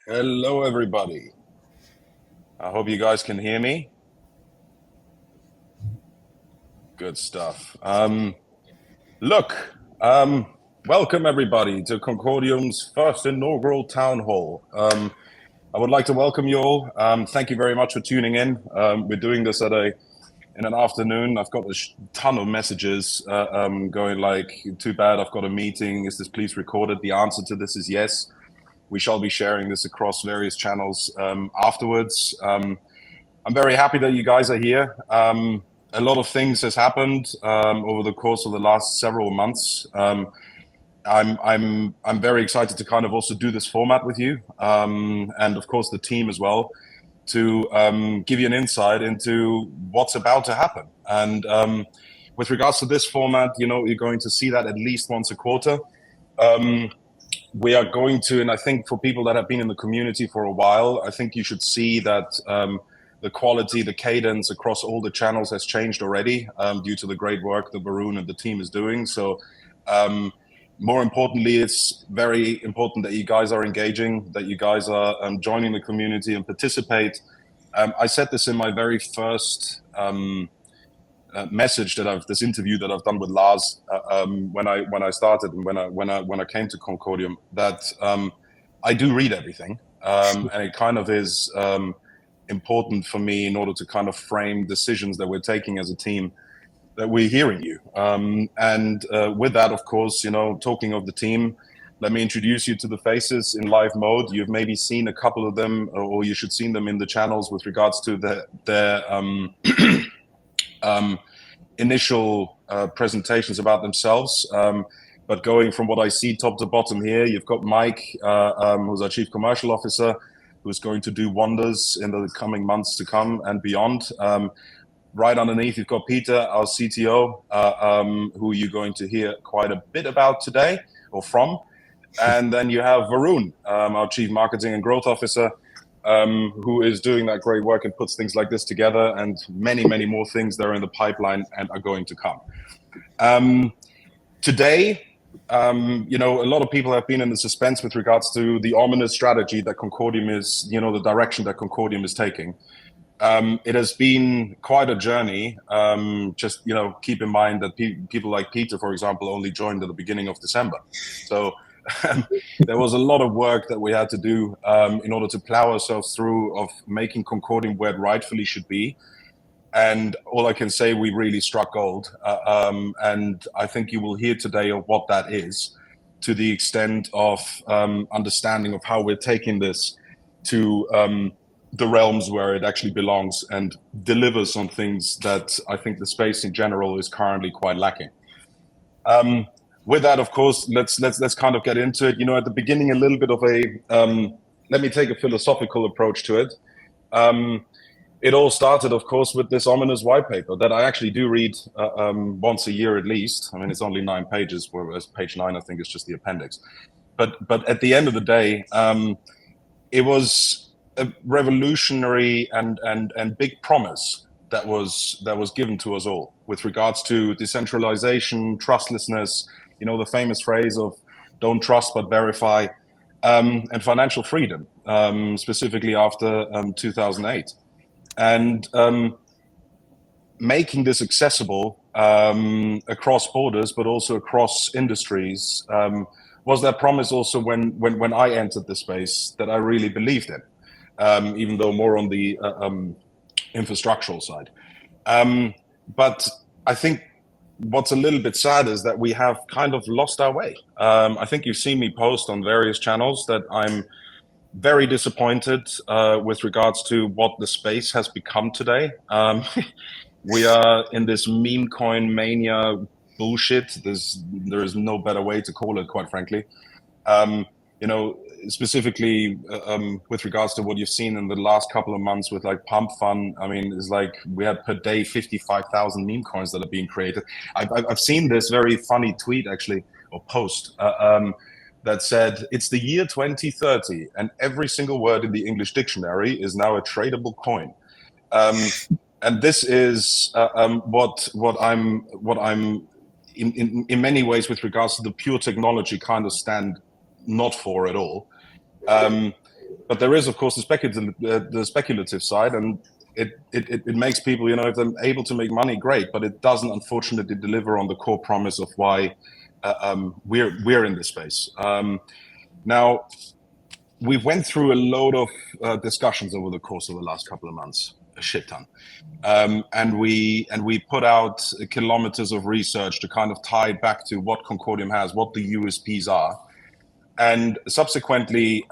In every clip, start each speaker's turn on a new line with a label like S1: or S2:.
S1: Hello, everybody. I hope you guys can hear me. Good stuff. Welcome everybody to Concordium's first inaugural town hall. I would like to welcome you all. Thank you very much for tuning in. We're doing this in an afternoon. I've got a ton of messages going like, too bad, I've got a meeting. Is this please recorded? The answer to this is yes. We shall be sharing this across various channels afterwards. I'm very happy that you guys are here. A lot of things has happened over the course of the last several months. I'm very excited to kind of also do this format with you, and of course the team as well, to give you an insight into what's about to happen. And with regards to this format, you're going to see that at least once a quarter. We are going to, and I think for people that have been in the community for a while, I think you should see that the quality, the cadence across all the channels has changed already due to the great work that Varun and the team is doing. So more importantly, it's very important that you guys are engaging, that you guys are joining the community and participate. I said this in my very first message this interview that I've done with Lars when I started and when I came to Concordium, that I do read everything, and it kind of is important for me in order to kind of frame decisions that we're taking as a team, that we're hearing you. And with that, of course, talking of the team, let me introduce you to the faces in live mode. You've maybe seen a couple of them, or you should see them in the channels with regards to their initial presentations about themselves. But going from what I see top to bottom here, you've got Mike, who's our Chief Commercial Officer, who's going to do wonders in the coming months to come and beyond. Right underneath, you've got Peter, our CTO, who you're going to hear quite a bit about today, or from. And then you have Varun, our Chief Marketing and Growth Officer, who is doing that great work and puts things like this together, and many, many more things that are in the pipeline and are going to come. Today, a lot of people have been in the suspense with regards to the ominous strategy that Concordium is, the direction that Concordium is taking. It has been quite a journey. Just, keep in mind that people like Peter, for example, only joined at the beginning of December. So there was a lot of work that we had to do in order to plow ourselves through of making Concordium where it rightfully should be. And all I can say, we really struck gold. And I think you will hear today of what that is, to the extent of understanding of how we're taking this to the realms where it actually belongs and delivers on things that I think the space in general is currently quite lacking. With that, of course, let's kind of get into it. At the beginning, a little bit of let me take a philosophical approach to it. It all started, of course, with this ominous white paper that I actually do read once a year at least. I mean, it's only 9 pages, whereas page 9, I think, is just the appendix. But at the end of the day, it was a revolutionary and big promise that was given to us all with regards to decentralization, trustlessness, the famous phrase of don't trust but verify, and financial freedom, specifically after 2008. And making this accessible across borders, but also across industries, was that promise also when I entered the space that I really believed in, even though more on the infrastructural side. But I think what's a little bit sad is that we have kind of lost our way. I think you've seen me post on various channels that I'm very disappointed with regards to what the space has become today. We are in this meme coin mania bullshit. There is no better way to call it, quite frankly. Specifically with regards to what you've seen in the last couple of months with like Pump Fun. I mean, it's like we had per day 55,000 meme coins that are being created. I've seen this very funny tweet actually, or post, that said, it's the year 2030 and every single word in the English dictionary is now a tradable coin. And this is what I'm in many ways with regards to the pure technology kind of stand not for at all. But there is, of course, the speculative side, and it makes people, if they're able to make money, great, but it doesn't, unfortunately, deliver on the core promise of why we're in this space. Now, we went through a load of discussions over the course of the last couple of months, a shit ton. And we put out kilometers of research to kind of tie it back to what Concordium has, what the USPs are, and subsequently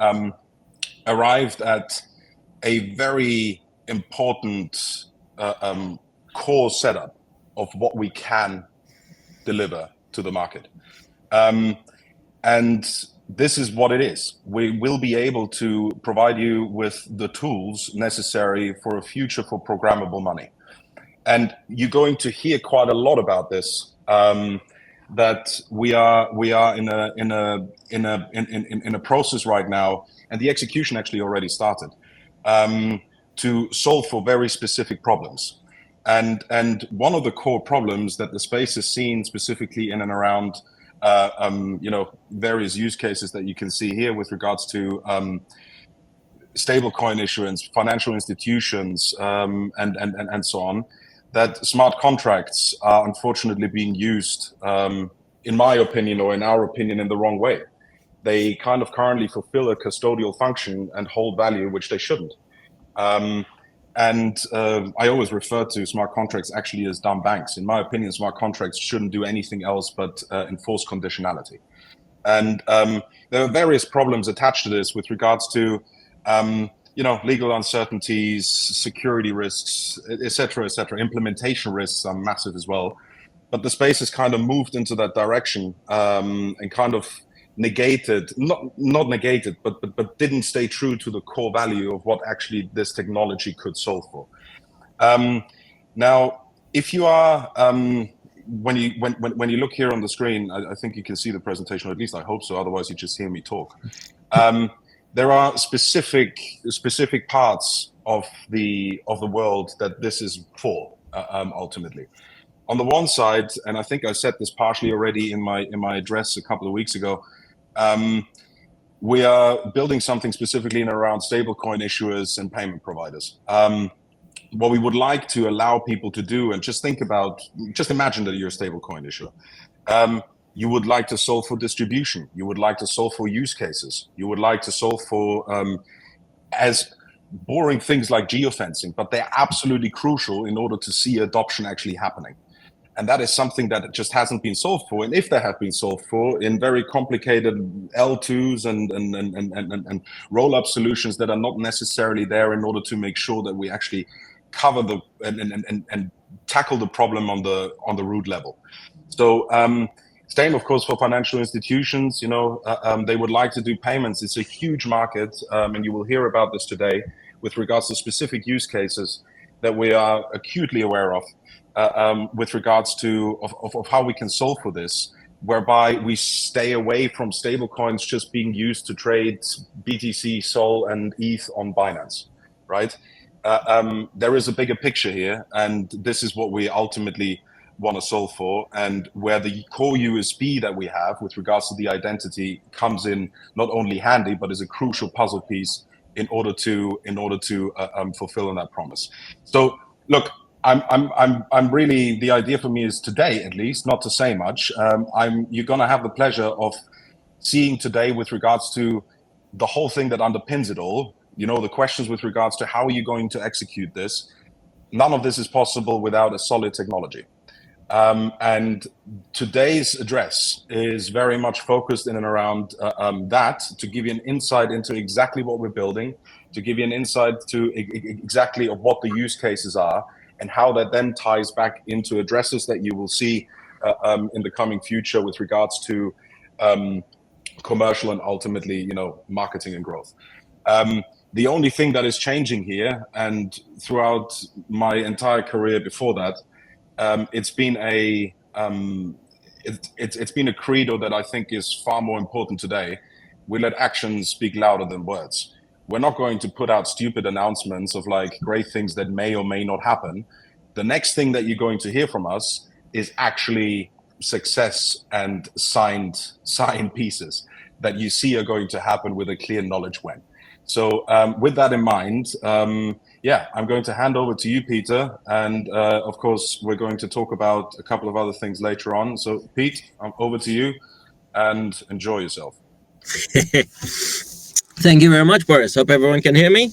S1: arrived at a very important core setup of what we can deliver to the market. And this is what it is. We will be able to provide you with the tools necessary for a future for programmable money. And you're going to hear quite a lot about this, that we are in a process right now, and the execution actually already started, to solve for very specific problems. And one of the core problems that the space has seen specifically in and around various use cases that you can see here with regards to stablecoin issuance, financial institutions, and so on, that smart contracts are unfortunately being used, in my opinion, or in our opinion, in the wrong way. They kind of currently fulfill a custodial function and hold value, which they shouldn't. I always refer to smart contracts actually as dumb banks. In my opinion, smart contracts shouldn't do anything else but enforce conditionality. And there are various problems attached to this with regards to legal uncertainties, security risks, et cetera, implementation risks are massive as well. But the space has kind of moved into that direction and kind of negated, not negated, but didn't stay true to the core value of what actually this technology could solve for. Now, if you are, when you look here on the screen, I think you can see the presentation, or at least I hope so. Otherwise, you just hear me talk. There are specific parts of the world that this is for, ultimately. On the one side, and I think I said this partially already in my address a couple of weeks ago, we are building something specifically in around stablecoin issuers and payment providers. What we would like to allow people to do, and just imagine that you're a stablecoin issuer. You would like to solve for distribution. You would like to solve for use cases. You would like to solve for as boring things like geofencing, but they're absolutely crucial in order to see adoption actually happening. And that is something that just hasn't been solved for. And if they have been solved for in very complicated L2s and roll-up solutions that are not necessarily there in order to make sure that we actually cover and tackle the problem on the root level. So same, of course, for financial institutions. They would like to do payments. It's a huge market, and you will hear about this today with regards to specific use cases that we are acutely aware of. With regards to of how we can solve for this, whereby we stay away from stablecoins just being used to trade BTC, Sol, and ETH on Binance, right? There is a bigger picture here, and this is what we ultimately want to solve for, and where the core USB that we have with regards to the identity comes in not only handy, but is a crucial puzzle piece in order to fulfill on that promise. So, look. I'm really, the idea for me is today, at least, not to say much. You're going to have the pleasure of seeing today with regards to the whole thing that underpins it all. The questions with regards to how are you going to execute this. None of this is possible without a solid technology. And today's address is very much focused in and around that, to give you an insight into exactly what we're building, to give you an insight to exactly of what the use cases are, and how that then ties back into addresses that you will see in the coming future with regards to commercial and ultimately, marketing and growth. The only thing that is changing here, and throughout my entire career before that, it's been a credo that I think is far more important today. We let actions speak louder than words. We're not going to put out stupid announcements of like great things that may or may not happen. The next thing that you're going to hear from us is actually success and signed pieces that you see are going to happen with a clear knowledge when. So with that in mind, yeah, I'm going to hand over to you, Peter. And of course, we're going to talk about a couple of other things later on. So Pete, I'm over to you and enjoy yourself.
S2: Thank you very much, Boris. Hope everyone can hear me.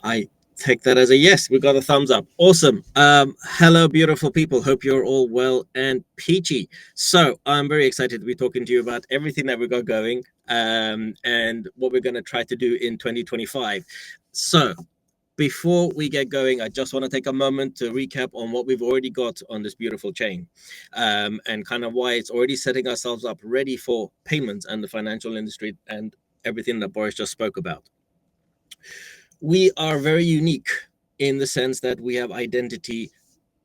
S2: I take that as a yes. We got a thumbs up. Awesome. Hello, beautiful people. Hope you're all well and peachy. So I'm very excited to be talking to you about everything that we got going and what we're going to try to do in 2025. So before we get going, I just want to take a moment to recap on what we've already got on this beautiful chain and kind of why it's already setting ourselves up ready for payments and the financial industry and everything that Boris just spoke about. We are very unique in the sense that we have identity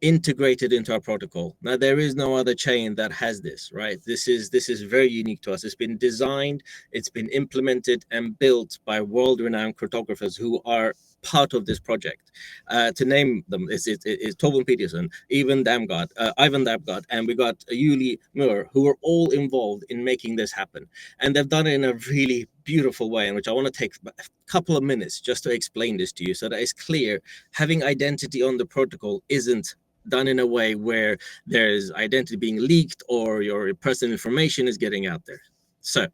S2: integrated into our protocol. Now, there is no other chain that has this, right? This is very unique to us. It's been designed, it's been implemented and built by world-renowned cryptographers who are part of this project. To name them, it's Torben Peterson, Ivan Damgard, and we got Yuli Milner, who are all involved in making this happen. And they've done it in a really beautiful way, in which I want to take a couple of minutes just to explain this to you so that it's clear. Having identity on the protocol isn't done in a way where there's identity being leaked or your personal information is getting out there. So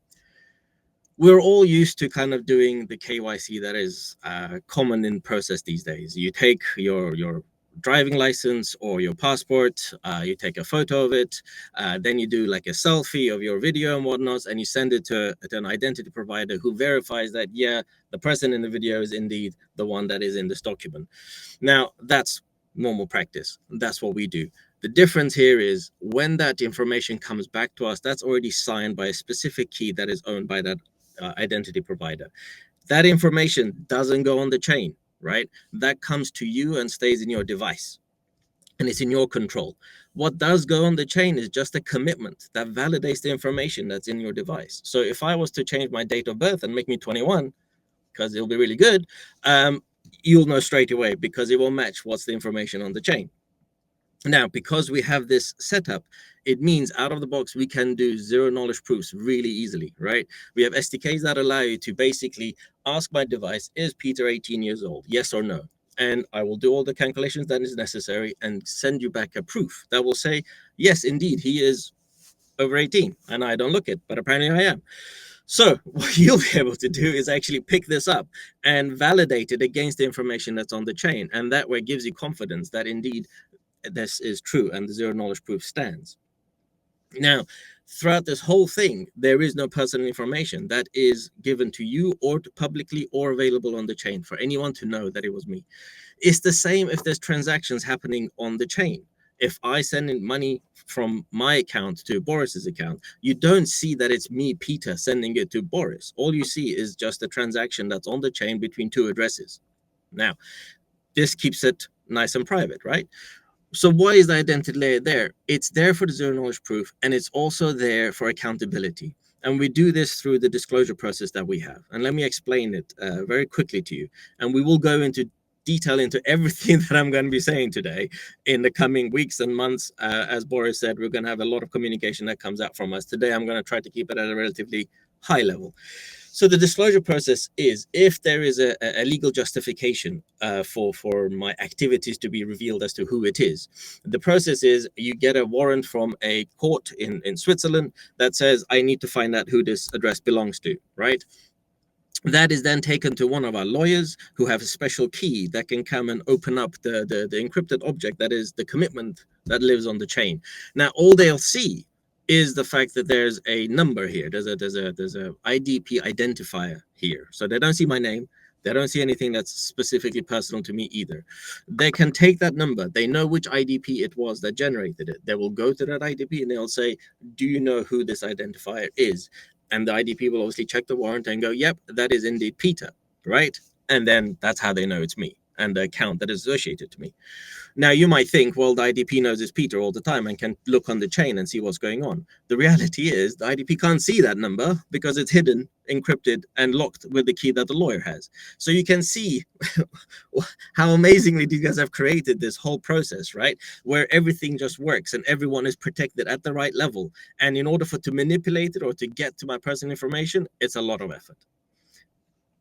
S2: we're all used to kind of doing the KYC that is common in process these days. You take your driving license or your passport, you take a photo of it, then you do like a selfie of your video and whatnot, and you send it to an identity provider who verifies that, yeah, the person in the video is indeed the one that is in this document. Now, that's normal practice. That's what we do. The difference here is when that information comes back to us, that's already signed by a specific key that is owned by that identity provider. That information doesn't go on the chain, right? That comes to you and stays in your device, and it's in your control. What does go on the chain is just a commitment that validates the information that's in your device. So if I was to change my date of birth and make me 21, because it'll be really good, you'll know straight away because it will match what's the information on the chain. Now, because we have this setup, it means out of the box, we can do zero knowledge proofs really easily, right? We have SDKs that allow you to basically ask my device, is Peter 18 years old? Yes or no? And I will do all the calculations that is necessary and send you back a proof that will say, yes, indeed, he is over 18. And I don't look it, but apparently I am. So what you'll be able to do is actually pick this up and validate it against the information that's on the chain. And that way gives you confidence that indeed this is true and the zero knowledge proof stands. Now, throughout this whole thing, there is no personal information that is given to you or publicly or available on the chain for anyone to know that it was me. It's the same if there's transactions happening on the chain. If I send in money from my account to Boris's account, you don't see that it's me, Peter, sending it to Boris. All you see is just a transaction that's on the chain between two addresses. Now, this keeps it nice and private, right? So why is the identity layer there? It's there for the zero knowledge proof, and it's also there for accountability. And we do this through the disclosure process that we have. And let me explain it very quickly to you. And we will go into detail into everything that I'm going to be saying today in the coming weeks and months. As Boris said, we're going to have a lot of communication that comes out from us. Today, I'm going to try to keep it at a relatively high level. So the disclosure process is if there is a legal justification for my activities to be revealed as to who it is. The process is you get a warrant from a court in Switzerland that says, I need to find out who this address belongs to, right? That is then taken to one of our lawyers who have a special key that can come and open up the encrypted object that is the commitment that lives on the chain. Now, all they'll see is the fact that there's a number here. There's a IDP identifier here. So they don't see my name. They don't see anything that's specifically personal to me either. They can take that number. They know which IDP it was that generated it. They will go to that IDP and they'll say, do you know who this identifier is? And the IDP will obviously check the warrant and go, yep, that is indeed Peter, right? And then that's how they know it's me and the account that is associated to me. Now, you might think, well, the IDP knows it's Peter all the time and can look on the chain and see what's going on. The reality is the IDP can't see that number because it's hidden, encrypted, and locked with the key that the lawyer has. So you can see how amazingly these guys have created this whole process, right? Where everything just works and everyone is protected at the right level. And in order to manipulate it or to get to my personal information, it's a lot of effort.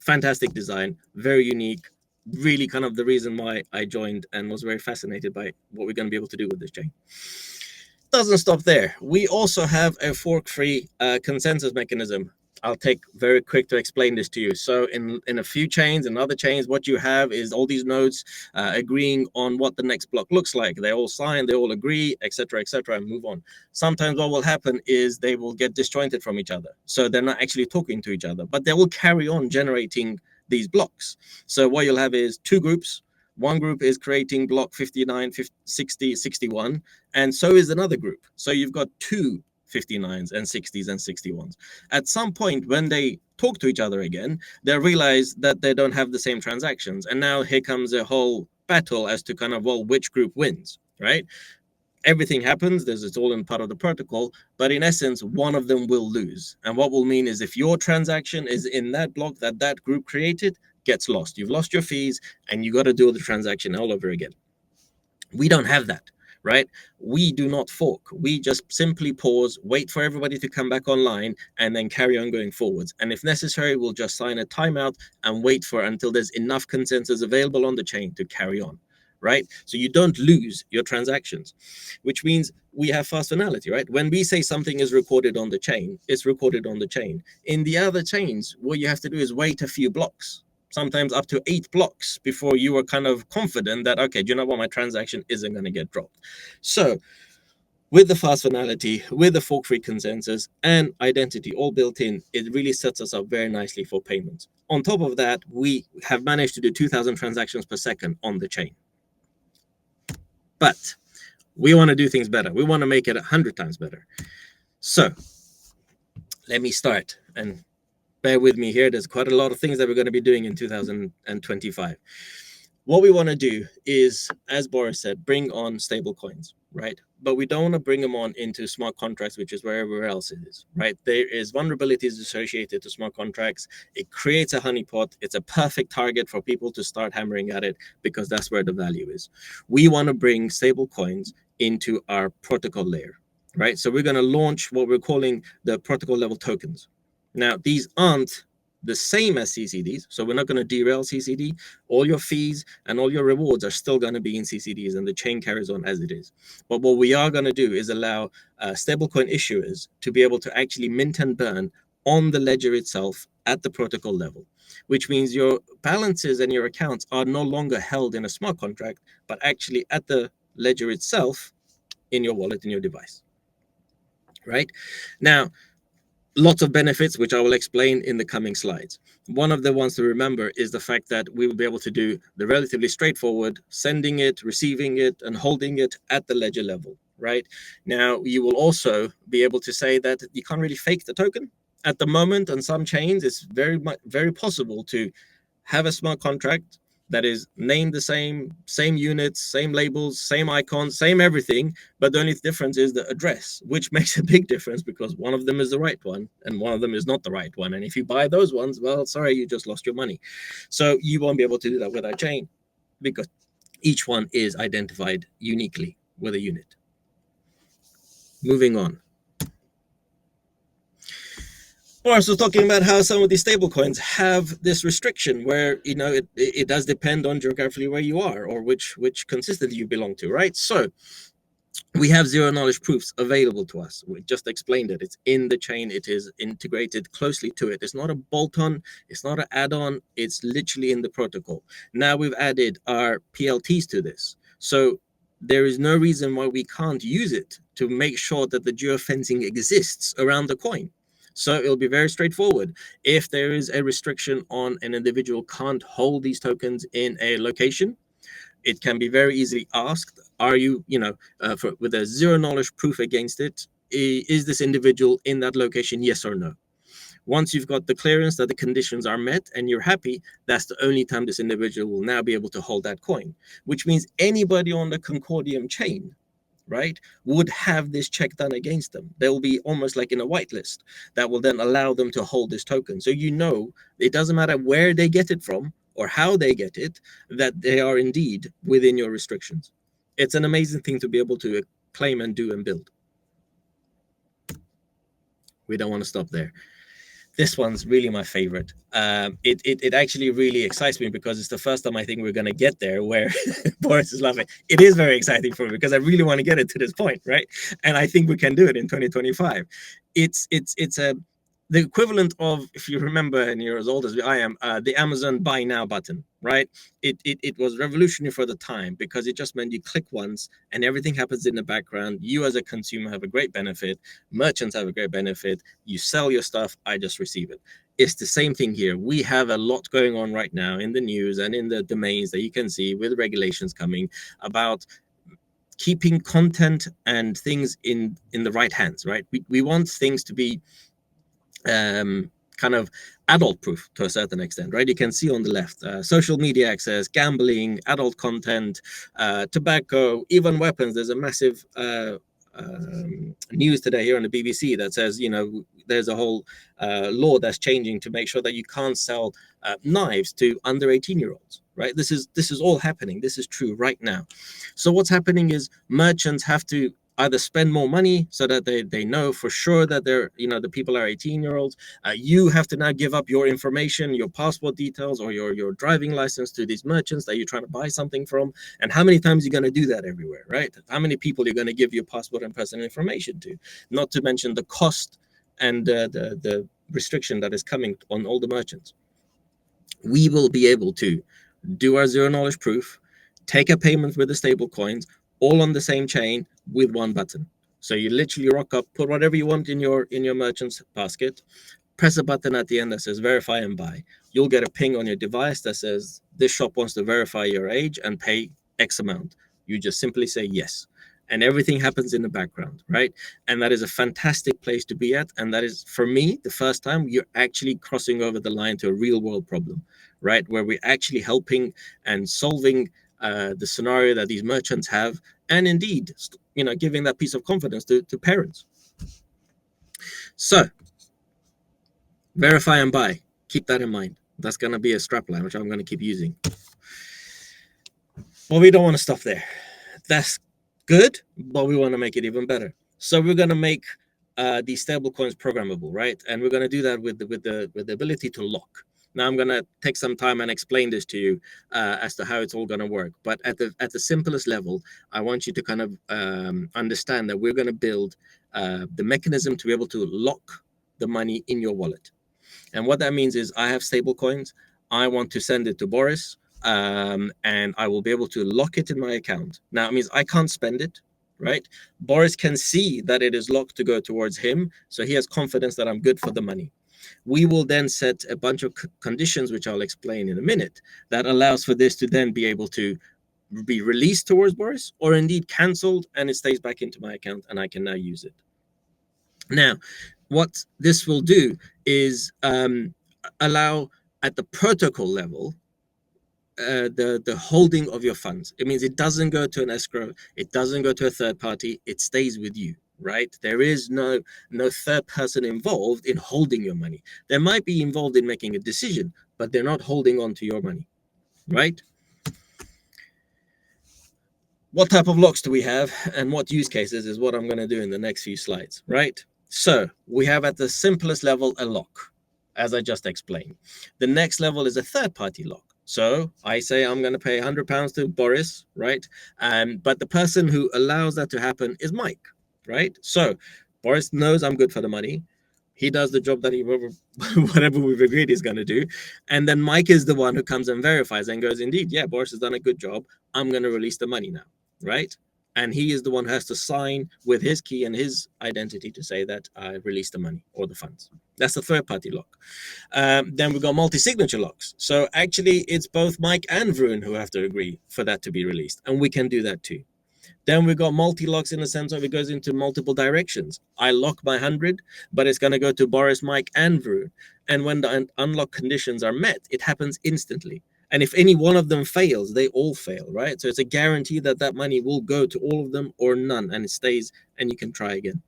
S2: fantastic design, very unique, really kind of the reason why I joined and was very fascinated by what we're going to be able to do with this chain. Doesn't stop there. We also have a fork-free consensus mechanism. I'll take very quick to explain this to you. So in a few chains and other chains, what you have is all these nodes agreeing on what the next block looks like. They all sign, they all agree, etc., and move on. Sometimes what will happen is they will get disjointed from each other. So they're not actually talking to each other, but they will carry on generating these blocks. So what you'll have is two groups. One group is creating block 59, 50, 60, 61, and so is another group. So you've got two 59s and 60s and 61s. At some point, when they talk to each other again, they realize that they don't have the same transactions. And now here comes a whole battle as to kind of, well, which group wins, right? Everything happens, it's all in part of the protocol, but in essence, one of them will lose. And what will mean is if your transaction is in that block that group created, gets lost. You've lost your fees and you got to do the transaction all over again. We don't have that, right? We do not fork. We just simply pause, wait for everybody to come back online, and then carry on going forwards. And if necessary, we'll just sign a timeout and wait for until there's enough consensus available on the chain to carry on, right? So you don't lose your transactions, which means we have fast finality, right? When we say something is recorded on the chain, it's recorded on the chain. In the other chains, what you have to do is wait a few blocks, sometimes up to 8 blocks before you are kind of confident that, okay, do you know what, my transaction isn't going to get dropped. So with the fast finality, with the fork-free consensus and identity all built in, it really sets us up very nicely for payments. On top of that, we have managed to do 2,000 transactions per second on the chain. But we want to do things better. We want to make it 100 times better. So let me start, and bear with me here. There's quite a lot of things that we're going to be doing in 2025. What we want to do is, as Boris said, bring on stable coins, right? But we don't want to bring them on into smart contracts, which is where everywhere else it is, right? There is vulnerabilities associated to smart contracts. It creates a honeypot. It's a perfect target for people to start hammering at it because that's where the value is. We want to bring stable coins into our protocol layer, right? So we're going to launch what we're calling the protocol level tokens. Now, these aren't the same as CCDs, so we're not going to derail CCD. All your fees and all your rewards are still going to be in CCDs, and the chain carries on as it is. But what we are going to do is allow stablecoin issuers to be able to actually mint and burn on the ledger itself at the protocol level, which means your balances and your accounts are no longer held in a smart contract, but actually at the ledger itself in your wallet, in your device, right? Now, lots of benefits, which I will explain in the coming slides. One of the ones to remember is the fact that we will be able to do the relatively straightforward sending it, receiving it, and holding it at the ledger level, right? Now, you will also be able to say that you can't really fake the token. At the moment, on some chains, it's very possible to have a smart contract that is named the same units, same labels, same icons, same everything, but the only difference is the address, which makes a big difference because one of them is the right one and one of them is not the right one. And if you buy those ones, well, sorry, you just lost your money. So you won't be able to do that with our chain because each one is identified uniquely with a unit. Moving on. Boris was talking about how some of these stablecoins have this restriction where, you know, it does depend on geographically where you are or which consistency you belong to, right? So we have zero knowledge proofs available to us. We just explained it. It's in the chain. It is integrated closely to it. It's not a bolt-on. It's not an add-on. It's literally in the protocol. Now we've added our PLTs to this. So there is no reason why we can't use it to make sure that the geofencing exists around the coin. So it'll be very straightforward. If there is a restriction on an individual can't hold these tokens in a location, it can be very easily asked, are you, with a zero knowledge proof against it, is this individual in that location, yes or no? Once you've got the clearance that the conditions are met and you're happy, that's the only time this individual will now be able to hold that coin, which means anybody on the Concordium chain, right, would have this check done against them. They will be almost like in a whitelist that will then allow them to hold this token. So you know, it doesn't matter where they get it from or how they get it, that they are indeed within your restrictions. It's an amazing thing to be able to claim and do and build. We don't want to stop there. This one's really my favorite. It actually really excites me because it's the first time I think we're going to get there where Boris is laughing. It is very exciting for me because I really want to get it to this point, right? And I think we can do it in 2025. It's the equivalent of, if you remember, and you're as old as I am, the Amazon Buy Now button, right? It was revolutionary for the time because it just meant you click once and everything happens in the background. You as a consumer have a great benefit. Merchants have a great benefit. You sell your stuff, I just receive it. It's the same thing here. We have a lot going on right now in the news and in the domains that you can see with regulations coming about keeping content and things in the right hands, right? We want things to be kind of adult proof to a certain extent, right? You can see on the left, social media access, gambling, adult content, tobacco, even weapons. There's a massive news today here on the BBC that says, you know, there's a whole law that's changing to make sure that you can't sell knives to under 18-year-olds, right? This is all happening. This is true right now. So what's happening is merchants have to either spend more money so that they know for sure that they're, you know, the people are 18-year-olds. You have to now give up your information, your passport details, or your driving license to these merchants that you're trying to buy something from. And how many times you're going to do that everywhere, right? How many people you're going to give your passport and personal information to? Not to mention the cost and the restriction that is coming on all the merchants. We will be able to do our zero knowledge proof, take a payment with the stable coins, all on the same chain with one button. So you literally rock up, put whatever you want in your merchant's basket, press a button at the end that says verify and buy. You'll get a ping on your device that says this shop wants to verify your age and pay X amount. You just simply say yes. And everything happens in the background, right? And that is a fantastic place to be at. And that is, for me, the first time you're actually crossing over the line to a real world problem, right? Where we're actually helping and solving the scenario that these merchants have, and indeed, you know, giving that piece of confidence to parents. So, verify and buy. Keep that in mind. That's going to be a strapline, which I'm going to keep using. Well, we don't want to stop there. That's good, but we want to make it even better. So we're going to make these stable coins programmable, right? And we're going to do that with the ability to lock. Now I'm going to take some time and explain this to you as to how it's all going to work. But at the simplest level, I want you to kind of understand that we're going to build the mechanism to be able to lock the money in your wallet. And what that means is I have stable coins. I want to send it to Boris, and I will be able to lock it in my account. Now it means I can't spend it, right? Boris can see that it is locked to go towards him, so he has confidence that I'm good for the money. We will then set a bunch of conditions, which I'll explain in a minute, that allows for this to then be able to be released towards Boris, or indeed canceled, and it stays back into my account and I can now use it. Now, what this will do is allow at the protocol level the holding of your funds. It means it doesn't go to an escrow, it doesn't go to a third party, it stays with you, right? There is no third person involved in holding your money. They might be involved in making a decision, but they're not holding on to your money, right? What type of locks do we have and what use cases is what I'm going to do in the next few slides, right? So we have at the simplest level a lock, as I just explained. The next level is a third party lock. So I say I'm going to pay £100 to Boris, right? But the person who allows that to happen is Mike, right? So Boris knows I'm good for the money. He does the job that he whatever we've agreed he's going to do. And then Mike is the one who comes and verifies and goes, indeed, yeah, Boris has done a good job. I'm going to release the money now, right? And he is the one who has to sign with his key and his identity to say that I released the money or the funds. That's the third party lock. Then we've got multi-signature locks. So actually it's both Mike and Varun who have to agree for that to be released. And we can do that too. Then we've got multi-locks in the sense of it goes into multiple directions. I lock my 100, but it's going to go to Boris, Mike, and Varun. And when the unlock conditions are met, it happens instantly. And if any one of them fails, they all fail, right? So it's a guarantee that that money will go to all of them or none, and it stays, and you can try again.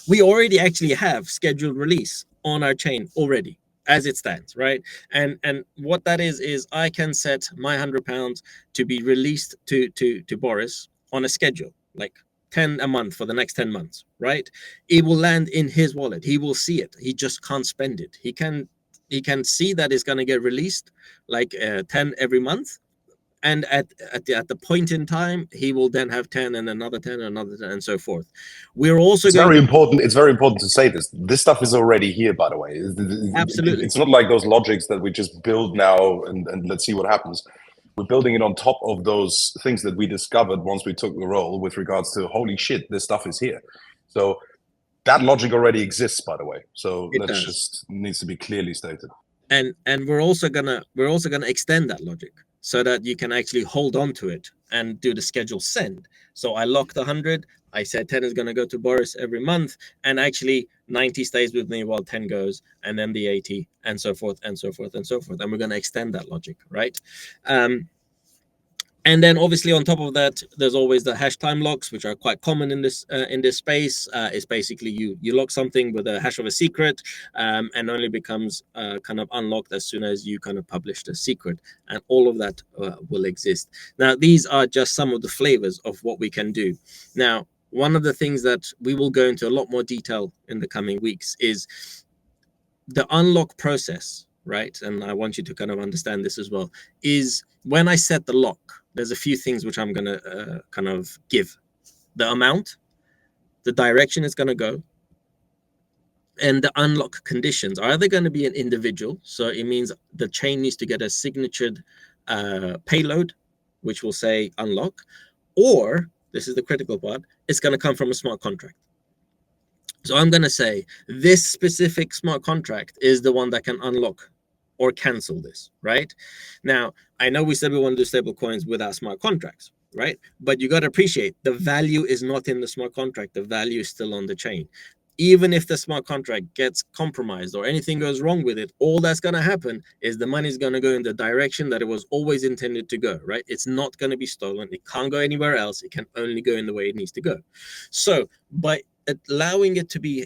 S2: We already actually have scheduled release on our chain already, as it stands, right? And what that is I can set my £100 to be released to Boris on a schedule, like 10 a month for the next 10 months, right? It will land in his wallet. He will see it. He just can't spend it. He can see that it's going to get released like 10 every month. And at the point in time, he will then have 10 and another 10 and another 10 and so forth. We're also
S1: It's very important. It's very important to say this. This stuff is already here, by the way.
S2: Absolutely.
S1: It's not like those logics that we just build now and let's see what happens. We're building it on top of those things that we discovered once we took the role with regards to, holy shit, this stuff is here. So that logic already exists, by the way. So that just needs to be clearly stated.
S2: And we're also gonna extend that logic so that you can actually hold on to it and do the schedule send. So I locked 100. I said 10 is going to go to Boris every month, and actually 90 stays with me while 10 goes, and then the 80, and so forth, and so forth, and so forth. And we're going to extend that logic, right? And then obviously on top of that, there's always the hash time locks, which are quite common in this space. It's basically you lock something with a hash of a secret, and only becomes kind of unlocked as soon as you kind of publish the secret, and all of that will exist. Now, these are just some of the flavors of what we can do. Now, one of the things that we will go into a lot more detail in the coming weeks is the unlock process, right? And I want you to kind of understand this as well, is when I set the lock, there's a few things which I'm going to kind of give. The amount, the direction it's going to go, and the unlock conditions. Are they going to be an individual? So it means the chain needs to get a signatured payload, which will say unlock, or, this is the critical part, it's going to come from a smart contract. So I'm going to say this specific smart contract is the one that can unlock or cancel this, right? Now, I know we said we want to do stable coins without smart contracts, right? But you got to appreciate the value is not in the smart contract. The value is still on the chain. Even if the smart contract gets compromised or anything goes wrong with it, all that's going to happen is the money is going to go in the direction that it was always intended to go, right? It's not going to be stolen. It can't go anywhere else. It can only go in the way it needs to go. So by allowing it to be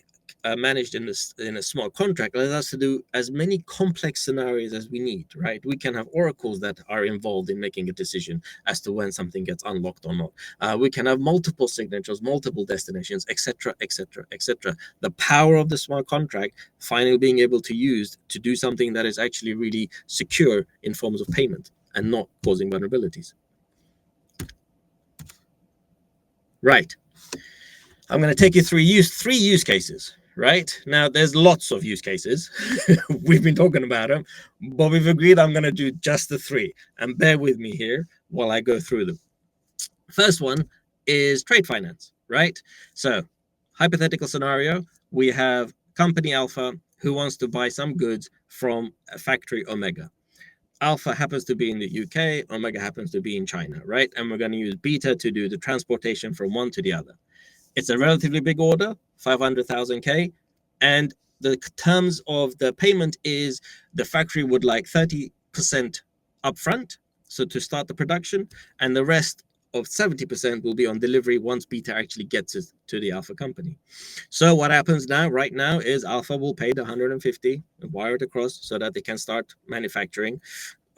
S2: managed in a smart contract allows us to do as many complex scenarios as we need, right? We can have oracles that are involved in making a decision as to when something gets unlocked or not. We can have multiple signatures, multiple destinations, etc., etc., etc. The power of the smart contract finally being able to use to do something that is actually really secure in forms of payment and not causing vulnerabilities. Right. I'm going to take you through three use cases. Right now, there's lots of use cases. We've been talking about them, but we've agreed I'm going to do just the three. And bear with me here while I go through them. First one is trade finance, right? So, hypothetical scenario: we have company Alpha who wants to buy some goods from a factory Omega. Alpha happens to be in the UK, Omega happens to be in China, right? And we're going to use Beta to do the transportation from one to the other. It's a relatively big order, 500,000K, and the terms of the payment is the factory would like 30% upfront, so to start the production, and the rest of 70% will be on delivery once Beta actually gets it to the Alpha company. So what happens right now is Alpha will pay the 150 and wire it across so that they can start manufacturing.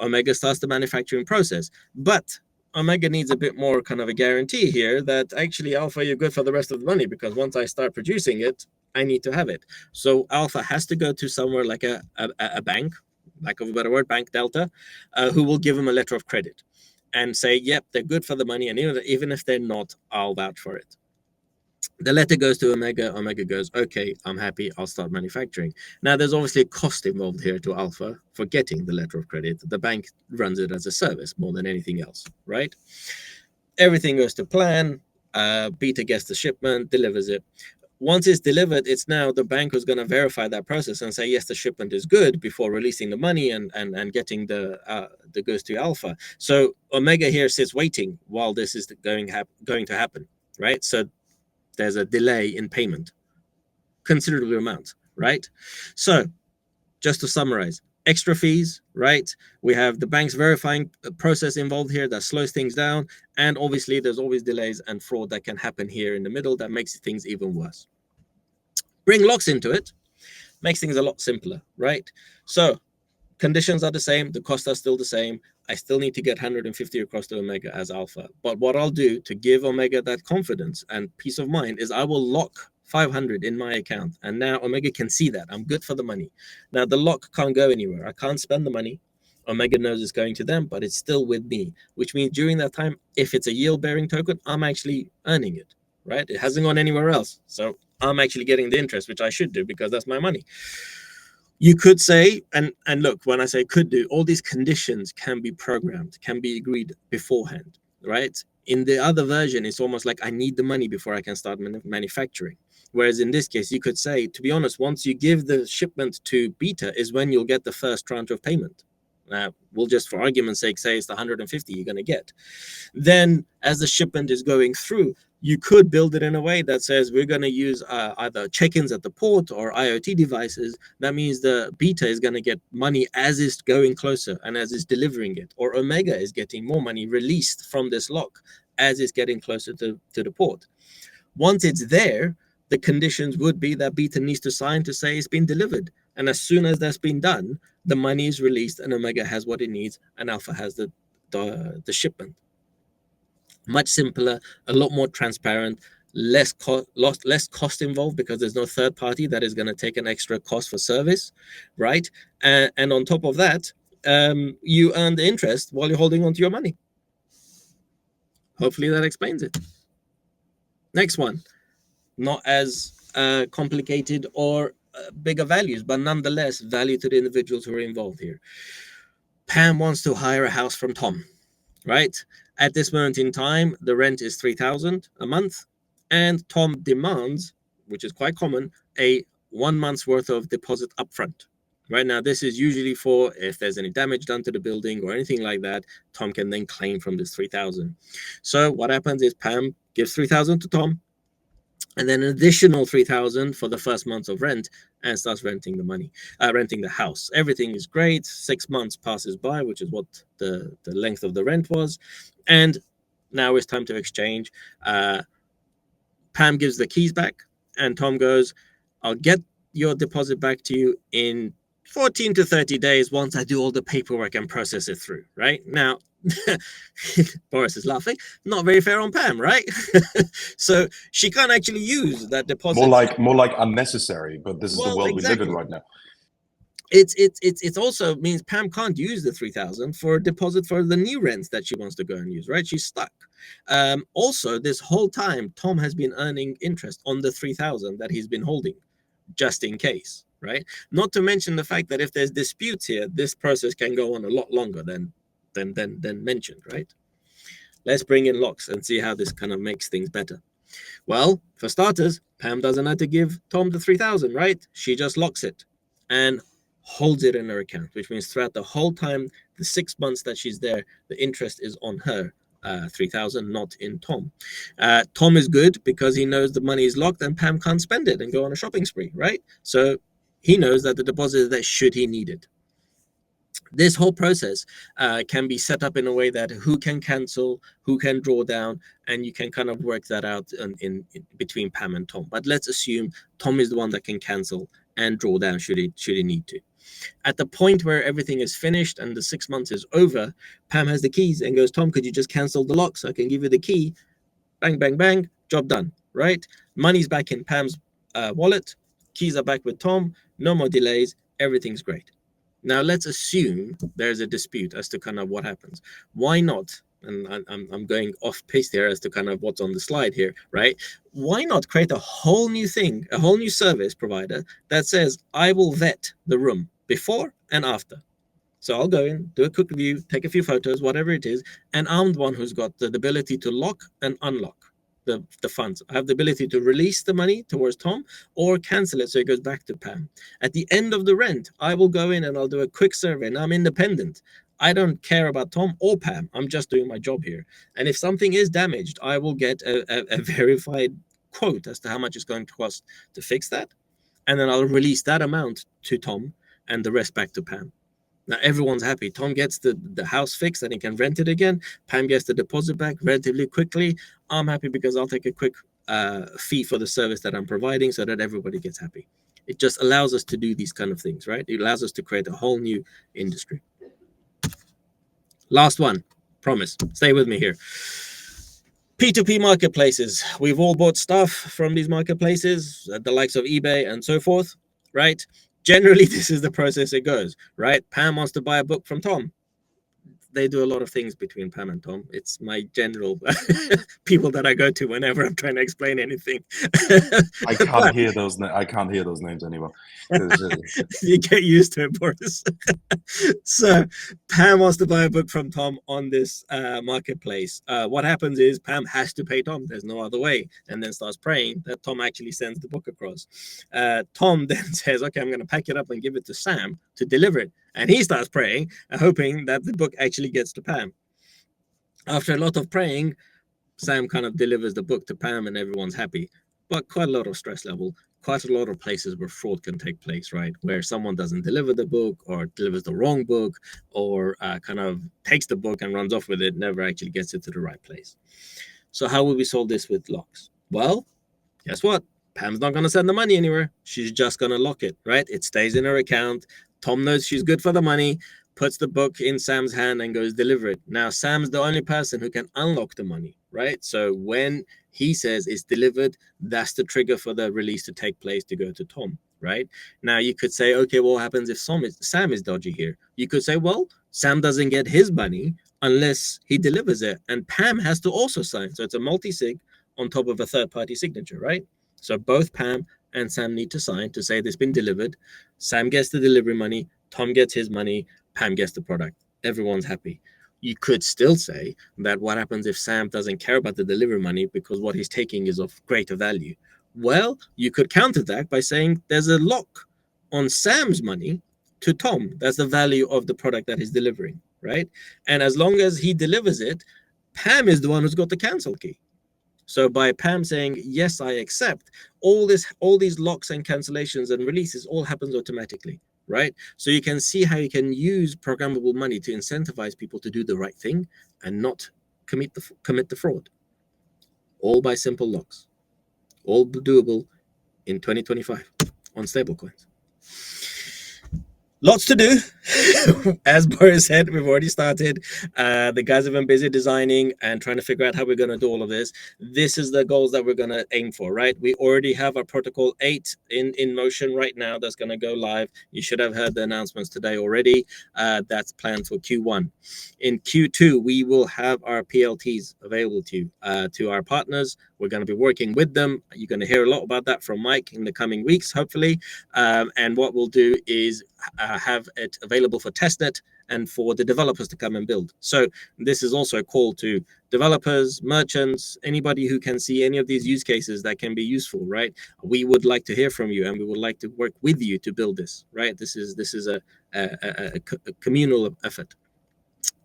S2: Omega starts the manufacturing process, but Omega needs a bit more kind of a guarantee here that actually Alpha, you're good for the rest of the money, because once I start producing it, I need to have it. So Alpha has to go to somewhere like a bank, lack of a better word, Bank Delta, who will give him a letter of credit and say, yep, they're good for the money. And even if they're not, I'll vouch for it. The letter goes to Omega. Omega goes, okay, I'm happy. I'll start manufacturing. Now, there's obviously a cost involved here to Alpha for getting the letter of credit. The bank runs it as a service more than anything else, right? Everything goes to plan. Beta gets the shipment, delivers it. Once it's delivered, it's now the bank who's going to verify that process and say, yes, the shipment is good before releasing the money and getting the goods to Alpha. So Omega here sits waiting while this is going to happen, right? So there's a delay in payment, considerable amount, right? So just to summarize, extra fees, right? We have the bank's verifying process involved here that slows things down. And obviously there's always delays and fraud that can happen here in the middle that makes things even worse. Bring locks into it, makes things a lot simpler, right? So conditions are the same, the costs are still the same. I still need to get 150 across to Omega as alpha. But what I'll do to give Omega that confidence and peace of mind is I will lock 500 in my account. And now Omega can see that I'm good for the money. Now the lock can't go anywhere. I can't spend the money. Omega knows it's going to them, but it's still with me, which means during that time, if it's a yield bearing token, I'm actually earning it, right? It hasn't gone anywhere else. So I'm actually getting the interest, which I should do because that's my money. You could say, and look, when I say could do, all these conditions can be programmed, can be agreed beforehand, right? In the other version, it's almost like I need the money before I can start manufacturing. Whereas in this case, you could say, to be honest, once you give the shipment to beta is when you'll get the first tranche of payment. We'll just, for argument's sake, say it's the 150 you're going to get. Then as the shipment is going through, you could build it in a way that says we're going to use either check-ins at the port or IoT devices. That means the beta is going to get money as it's going closer and as it's delivering it, or Omega is getting more money released from this lock as it's getting closer to the port. Once it's there, the conditions would be that beta needs to sign to say it's been delivered. And as soon as that's been done, the money is released and Omega has what it needs and alpha has the shipment. Much simpler, a lot more transparent, less cost involved because there's no third party that is going to take an extra cost for service, right? And on top of that, you earn the interest while you're holding on to your money. Hopefully that explains it. Next one, not as complicated or bigger values, but nonetheless value to the individuals who are involved here. Pam wants to hire a house from Tom, right? At this moment in time, the rent is $3,000 a month, and Tom demands, which is quite common, a 1 month's worth of deposit upfront. Right now, this is usually for if there's any damage done to the building or anything like that, Tom can then claim from this $3,000. So what happens is Pam gives $3,000 to Tom, and then an additional $3,000 for the first month of rent, and starts renting the house. Everything is great. 6 months passes by, which is what the length of the rent was, and now it's time to exchange. Pam gives the keys back, and Tom goes, "I'll get your deposit back to you in 14 to 30 days once I do all the paperwork and process it through." Right now, Boris is laughing. Not very fair on Pam, right? So she can't actually use that deposit.
S1: More like unnecessary, but this is the world we live in right now.
S2: It also means Pam can't use the 3,000 for a deposit for the new rents that she wants to go and use, right? She's stuck. Also, this whole time, Tom has been earning interest on the 3,000 that he's been holding, just in case, right? Not to mention the fact that if there's disputes here, this process can go on a lot longer than mentioned, right? Let's bring in locks and see how this kind of makes things better. Well, for starters, Pam doesn't have to give Tom the 3,000, right? She just locks it and holds it in her account, which means throughout the whole time, the 6 months that she's there, the interest is on her 3,000, not in Tom. Tom is good because he knows the money is locked and Pam can't spend it and go on a shopping spree, right? So he knows that the deposit is there should he need it. This whole process can be set up in a way that who can cancel, who can draw down, and you can kind of work that out in between Pam and Tom. But let's assume Tom is the one that can cancel and draw down should he need to. At the point where everything is finished and the 6 months is over, Pam has the keys and goes, "Tom, could you just cancel the lock so I can give you the key?" Bang, bang, bang, job done, right? Money's back in Pam's wallet, keys are back with Tom, no more delays, everything's great. Now let's assume there's a dispute as to kind of what happens. Why not? And I'm going off pace here as to kind of what's on the slide here, right? Why not create a whole new thing, a whole new service provider that says, I will vet the room before and after. So I'll go in, do a quick review, take a few photos, whatever it is, and I'm the one who's got the ability to lock and unlock the funds. I have the ability to release the money towards Tom or cancel it so it goes back to Pam. At the end of the rent, I will go in and I'll do a quick survey, and I'm independent. I don't care about Tom or Pam. I'm just doing my job here. And if something is damaged, I will get a verified quote as to how much it's going to cost to fix that. And then I'll release that amount to Tom and the rest back to Pam. Now everyone's happy. Tom gets the house fixed and he can rent it again. Pam gets the deposit back relatively quickly. I'm happy because I'll take a quick fee for the service that I'm providing so that everybody gets happy. It just allows us to do these kind of things, right? It allows us to create a whole new industry. Last one, promise. Stay with me here. P2P marketplaces. We've all bought stuff from these marketplaces, the likes of eBay and so forth, right? Generally, this is the process it goes, right? Pam wants to buy a book from Tom. They do a lot of things between Pam and Tom. It's my general people that I go to whenever I'm trying to explain anything.
S1: I can't hear those. I can't hear those names anymore.
S2: You get used to it, Boris. So Pam wants to buy a book from Tom on this marketplace. What happens is Pam has to pay Tom. There's no other way, and then starts praying that Tom actually sends the book across. Tom then says, "Okay, I'm going to pack it up and give it to Sam to deliver it." And he starts praying, hoping that the book actually gets to Pam. After a lot of praying, Sam kind of delivers the book to Pam and everyone's happy. But quite a lot of stress level, quite a lot of places where fraud can take place, right? Where someone doesn't deliver the book or delivers the wrong book or kind of takes the book and runs off with it, never actually gets it to the right place. So how will we solve this with locks? Well, guess what? Pam's not going to send the money anywhere. She's just going to lock it, right? It stays in her account. Tom knows she's good for the money, puts the book in Sam's hand and goes deliver it. Now, Sam's the only person who can unlock the money, right? So when he says it's delivered, that's the trigger for the release to take place to go to Tom, right? Now, you could say, okay, well, what happens if Sam is dodgy here? You could say, well, Sam doesn't get his money unless he delivers it. And Pam has to also sign. So it's a multi-sig on top of a third-party signature, right? So both Pam and Sam need to sign to say it's been delivered. Sam gets the delivery money, Tom gets his money, Pam gets the product. Everyone's happy. You could still say that what happens if Sam doesn't care about the delivery money because what he's taking is of greater value? Well, you could counter that by saying there's a lock on Sam's money to Tom. That's the value of the product that he's delivering, right? And as long as he delivers it, Pam is the one who's got the cancel key. So by Pam saying, yes, I accept, all these locks and cancellations and releases all happens automatically, right? So you can see how you can use programmable money to incentivize people to do the right thing and not commit the fraud. All by simple locks. All doable in 2025 on stablecoins. Lots to do. As Boris said, we've already started. The guys have been busy designing and trying to figure out how we're going to do all of this. This is the goals that we're going to aim for, right? We already have our protocol 8 in motion right now that's going to go live. You should have heard the announcements today already. That's planned for Q1. In Q2, we will have our PLTs available to our partners. We're going to be working with them. You're going to hear a lot about that from Mike in the coming weeks, hopefully. And what we'll do is have it available for testnet and for the developers to come and build. So this is also a call to developers, merchants, anybody who can see any of these use cases that can be useful, right? We would like to hear from you and we would like to work with you to build this, right? This is a communal effort.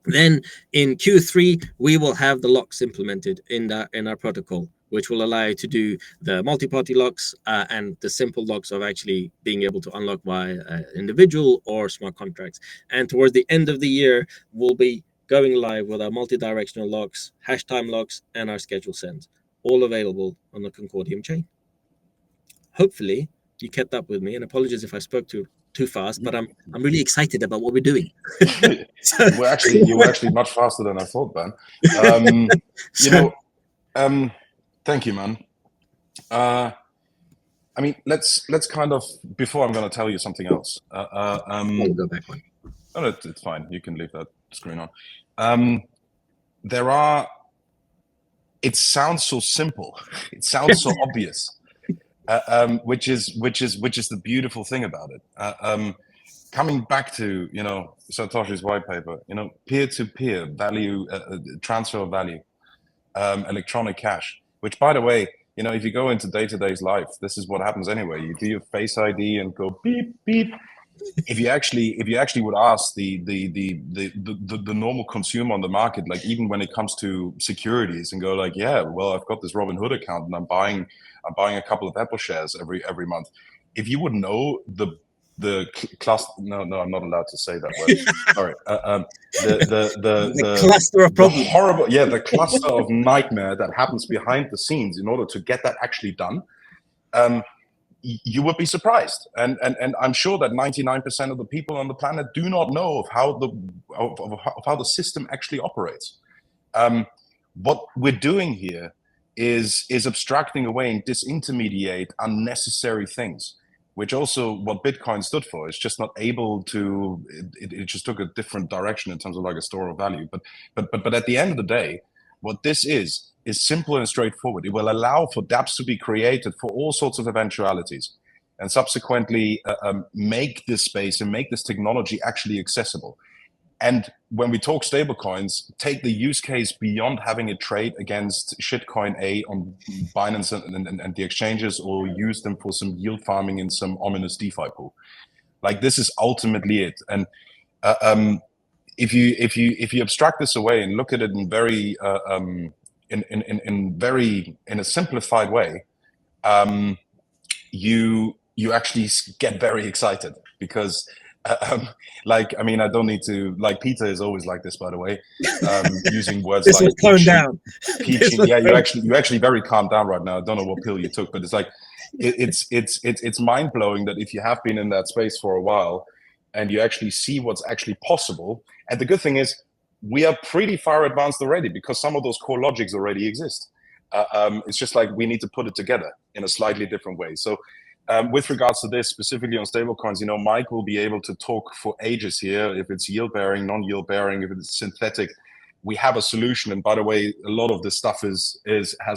S2: Then in Q3, we will have the locks implemented in our protocol, which will allow you to do the multi-party locks and the simple locks of actually being able to unlock via individual or smart contracts. And towards the end of the year, we'll be going live with our multi-directional locks, hash time locks, and our schedule sends, all available on the Concordium chain. Hopefully, you kept up with me, and apologies if I spoke too fast, but I'm really excited about what we're doing.
S1: You were actually much faster than I thought, Ben. Thank you, man. I mean, let's kind of, before I'm going to tell you something else.
S2: I'll go back one.
S1: No, it's fine. You can leave that screen on. It sounds so simple. It sounds so obvious. Which is the beautiful thing about it. Coming back to Satoshi's white paper, peer-to-peer value transfer of value, electronic cash. Which, by the way, if you go into day-to-day's life, this is what happens anyway. You do your Face ID and go beep beep. If you actually would ask the normal consumer on the market, like even when it comes to securities, and go like, yeah, well, I've got this Robinhood account and I'm buying a couple of Apple shares every month. If you would know the cluster, no, I'm not allowed to say that word. Sorry. The
S2: cluster of problems.
S1: The cluster of nightmare that happens behind the scenes in order to get that actually done. you would be surprised, and I'm sure that 99% of the people on the planet do not know of how the system actually operates. What we're doing here is abstracting away and disintermediate unnecessary things, which also what Bitcoin stood for. It's just not able to. It just took a different direction in terms of like a store of value. But at the end of the day, what this is simple and straightforward. It will allow for dApps to be created for all sorts of eventualities, and subsequently make this space and make this technology actually accessible. And when we talk stablecoins, take the use case beyond having a trade against shitcoin A on Binance and the exchanges, or use them for some yield farming in some ominous DeFi pool. Like, this is ultimately it. And if you abstract this away and look at it in very in a simplified way, you actually get very excited, because like, I mean, I don't need to, like, Peter is always like this, by the way, using words
S2: this
S1: like
S2: was toned down.
S1: peachy. Yeah, you actually very calmed down right now. I don't know what pill you took, but it's like it's mind blowing that if you have been in that space for a while and you actually see what's actually possible. And the good thing is, we are pretty far advanced already, because some of those core logics already exist. It's just like we need to put it together in a slightly different way. So with regards to this, specifically on stablecoins, Mike will be able to talk for ages here. If it's yield bearing, non-yield bearing, if it's synthetic, we have a solution. And by the way, a lot of this stuff has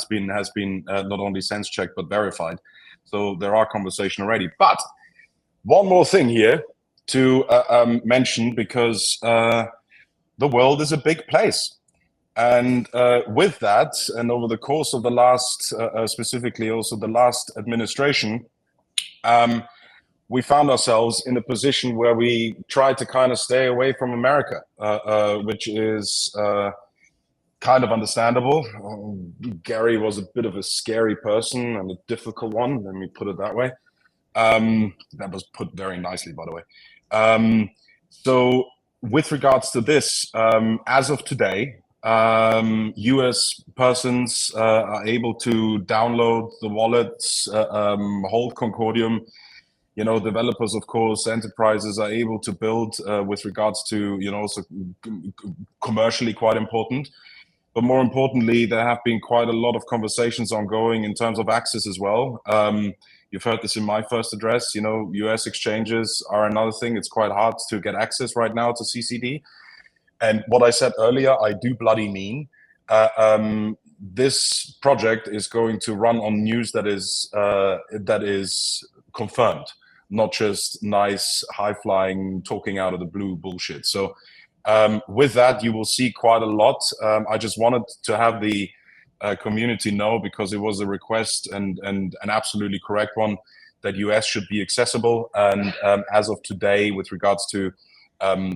S1: been not only sense checked but verified. So there are conversation already. But one more thing here to mention, because the world is a big place. And with that, and over the course of the last, specifically also the last administration, we found ourselves in a position where we tried to kind of stay away from America, which is kind of understandable. Gary was a bit of a scary person and a difficult one, let me put it that way. That was put very nicely, by the way. So with regards to this, as of today, US persons are able to download the wallets, hold Concordium. Developers, of course, enterprises are able to build with regards to, also commercially quite important. But more importantly, there have been quite a lot of conversations ongoing in terms of access as well. You've heard this in my first address. US exchanges are another thing. It's quite hard to get access right now to CCD. And what I said earlier, I do bloody mean. This project is going to run on news that is confirmed, not just nice, high-flying, talking out of the blue bullshit. So with that, you will see quite a lot. I just wanted to have the community know, because it was a request and an absolutely correct one, that US should be accessible. And as of today, with regards to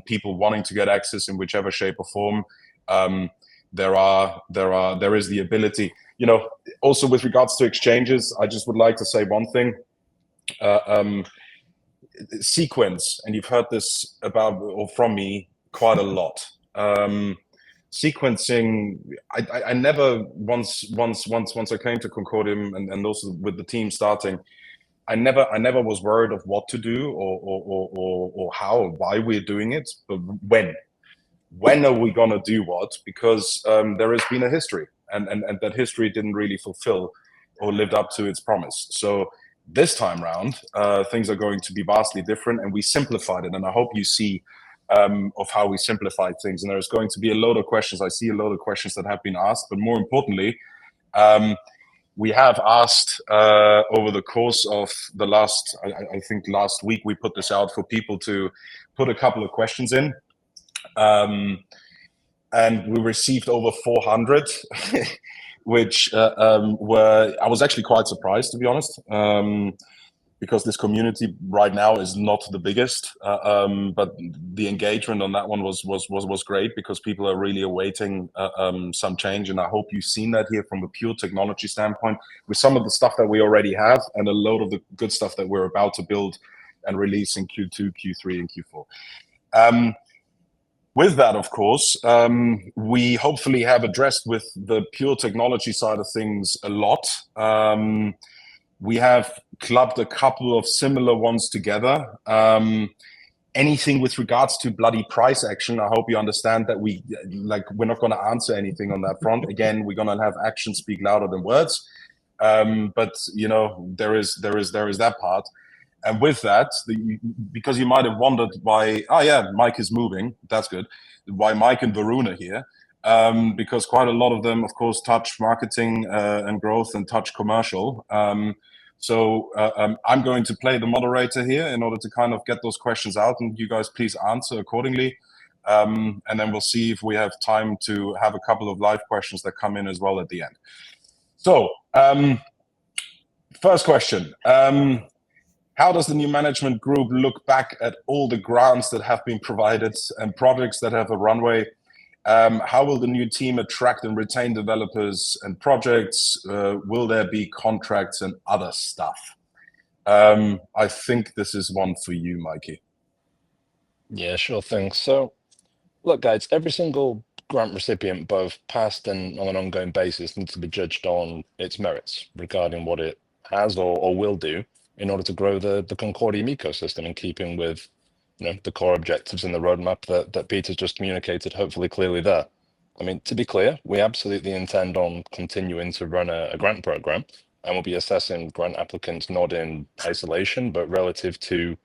S1: people wanting to get access in whichever shape or form, there is the ability. Also with regards to exchanges, I just would like to say one thing. Sequence, and you've heard this about or from me quite a lot. Sequencing, I never once I came to Concordium and also with the team starting, I never was worried of what to do or how or why we're doing it, but when are we gonna do what? Because there has been a history, and that history didn't really fulfill or lived up to its promise. So this time round, things are going to be vastly different, and we simplified it. And I hope you see of how we simplified things. And there's going to be a load of questions. I see a load of questions that have been asked, but more importantly, we have asked over the course of the last, I think last week, we put this out for people to put a couple of questions in. And we received over 400, which I was actually quite surprised, to be honest, because this community right now is not the biggest, but the engagement on that one was great, because people are really awaiting some change. And I hope you've seen that here from a pure technology standpoint, with some of the stuff that we already have and a load of the good stuff that we're about to build and release in Q2, Q3, and Q4. With that, of course, we hopefully have addressed with the pure technology side of things a lot. We have clubbed a couple of similar ones together. Anything with regards to bloody price action, I hope you understand that we're not going to answer anything on that front. Again, we're going to have actions speak louder than words. But you know, there is that part. And with that, because you might have wondered why, oh yeah, Mike is moving. That's good. Why Mike and Varun are here. Because quite a lot of them, of course, touch marketing and growth and touch commercial. So I'm going to play the moderator here in order to kind of get those questions out, and you guys please answer accordingly. And then we'll see if we have time to have a couple of live questions that come in as well at the end. So first question. How does the new management group look back at all the grants that have been provided and projects that have a runway? How will the new team attract and retain developers and projects? Will there be contracts and other stuff? I think this is one for you, Mikey.
S3: Yeah, sure thing. So, look, guys, every single grant recipient, both past and on an ongoing basis, needs to be judged on its merits regarding what it has or will do in order to grow the Concordium ecosystem in keeping with the core objectives in the roadmap that Peter's just communicated, hopefully clearly there. I mean, to be clear, we absolutely intend on continuing to run a grant program, and we'll be assessing grant applicants not in isolation, but relative to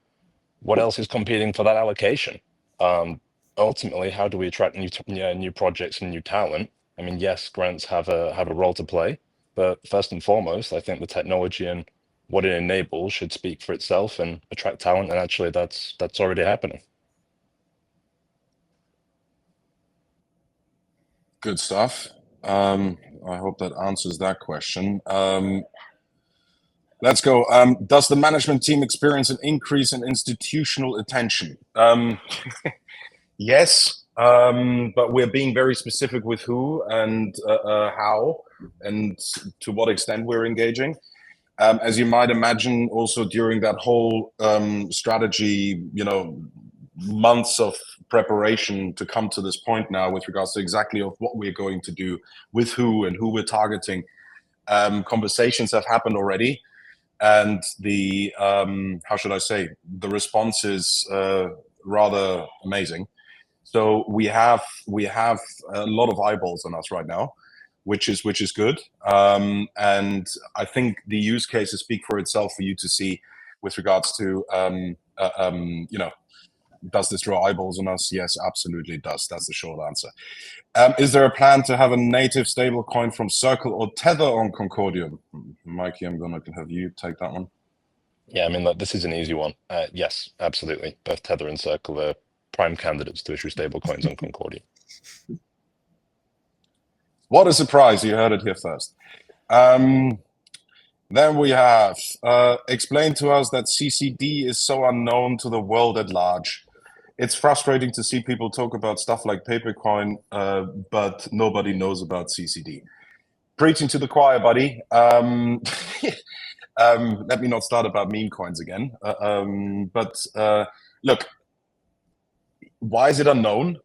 S3: what else is competing for that allocation. Ultimately, how do we attract new projects and new talent? I mean, yes, grants have a role to play, but first and foremost, I think the technology and what it enables should speak for itself and attract talent, and actually that's already happening.
S1: Good stuff. I hope that answers that question. Let's go. Does the management team experience an increase in institutional attention? Yes, but we're being very specific with who and how and to what extent we're engaging. As you might imagine, also during that whole strategy, months of preparation to come to this point now with regards to exactly of what we're going to do with who and who we're targeting. Conversations have happened already, and the how should I say, the response is rather amazing. So we have a lot of eyeballs on us right now, which is good, and I think the use cases speak for itself for you to see with regards to does this draw eyeballs on us? Yes, absolutely it does. That's the short answer. Is there a plan to have a native stable coin from Circle or Tether on Concordium? Mikey, I'm going to have you take that one.
S3: Yeah, I mean, look, this is an easy one. Yes, absolutely. Both Tether and Circle are prime candidates to issue stable coins on Concordium.
S1: What a surprise, you heard it here first. Then we have, explain to us that CCD is so unknown to the world at large. It's frustrating to see people talk about stuff like Papercoin, but nobody knows about CCD. Preaching to the choir, buddy. Let me not start about meme coins again. But look, why is it unknown?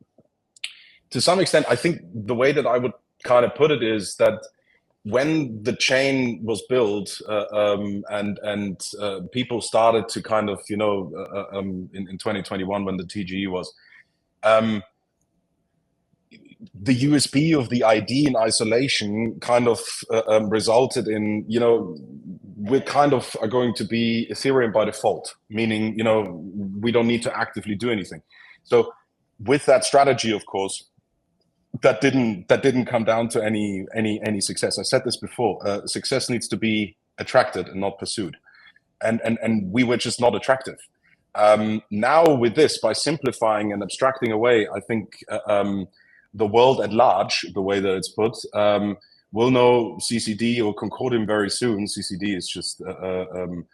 S1: To some extent, I think the way that I would kind of put it is that when the chain was built and people started to kind of, in 2021 when the TGE was, the USP of the ID in isolation kind of resulted in, we kind of are going to be Ethereum by default, meaning, we don't need to actively do anything. So with that strategy, of course, that didn't come down to any success. I said this before. Success needs to be attracted and not pursued, and we were just not attractive. Now with this, by simplifying and abstracting away, I think the world at large, the way that it's put, will know CCD or Concordium very soon. CCD is just kind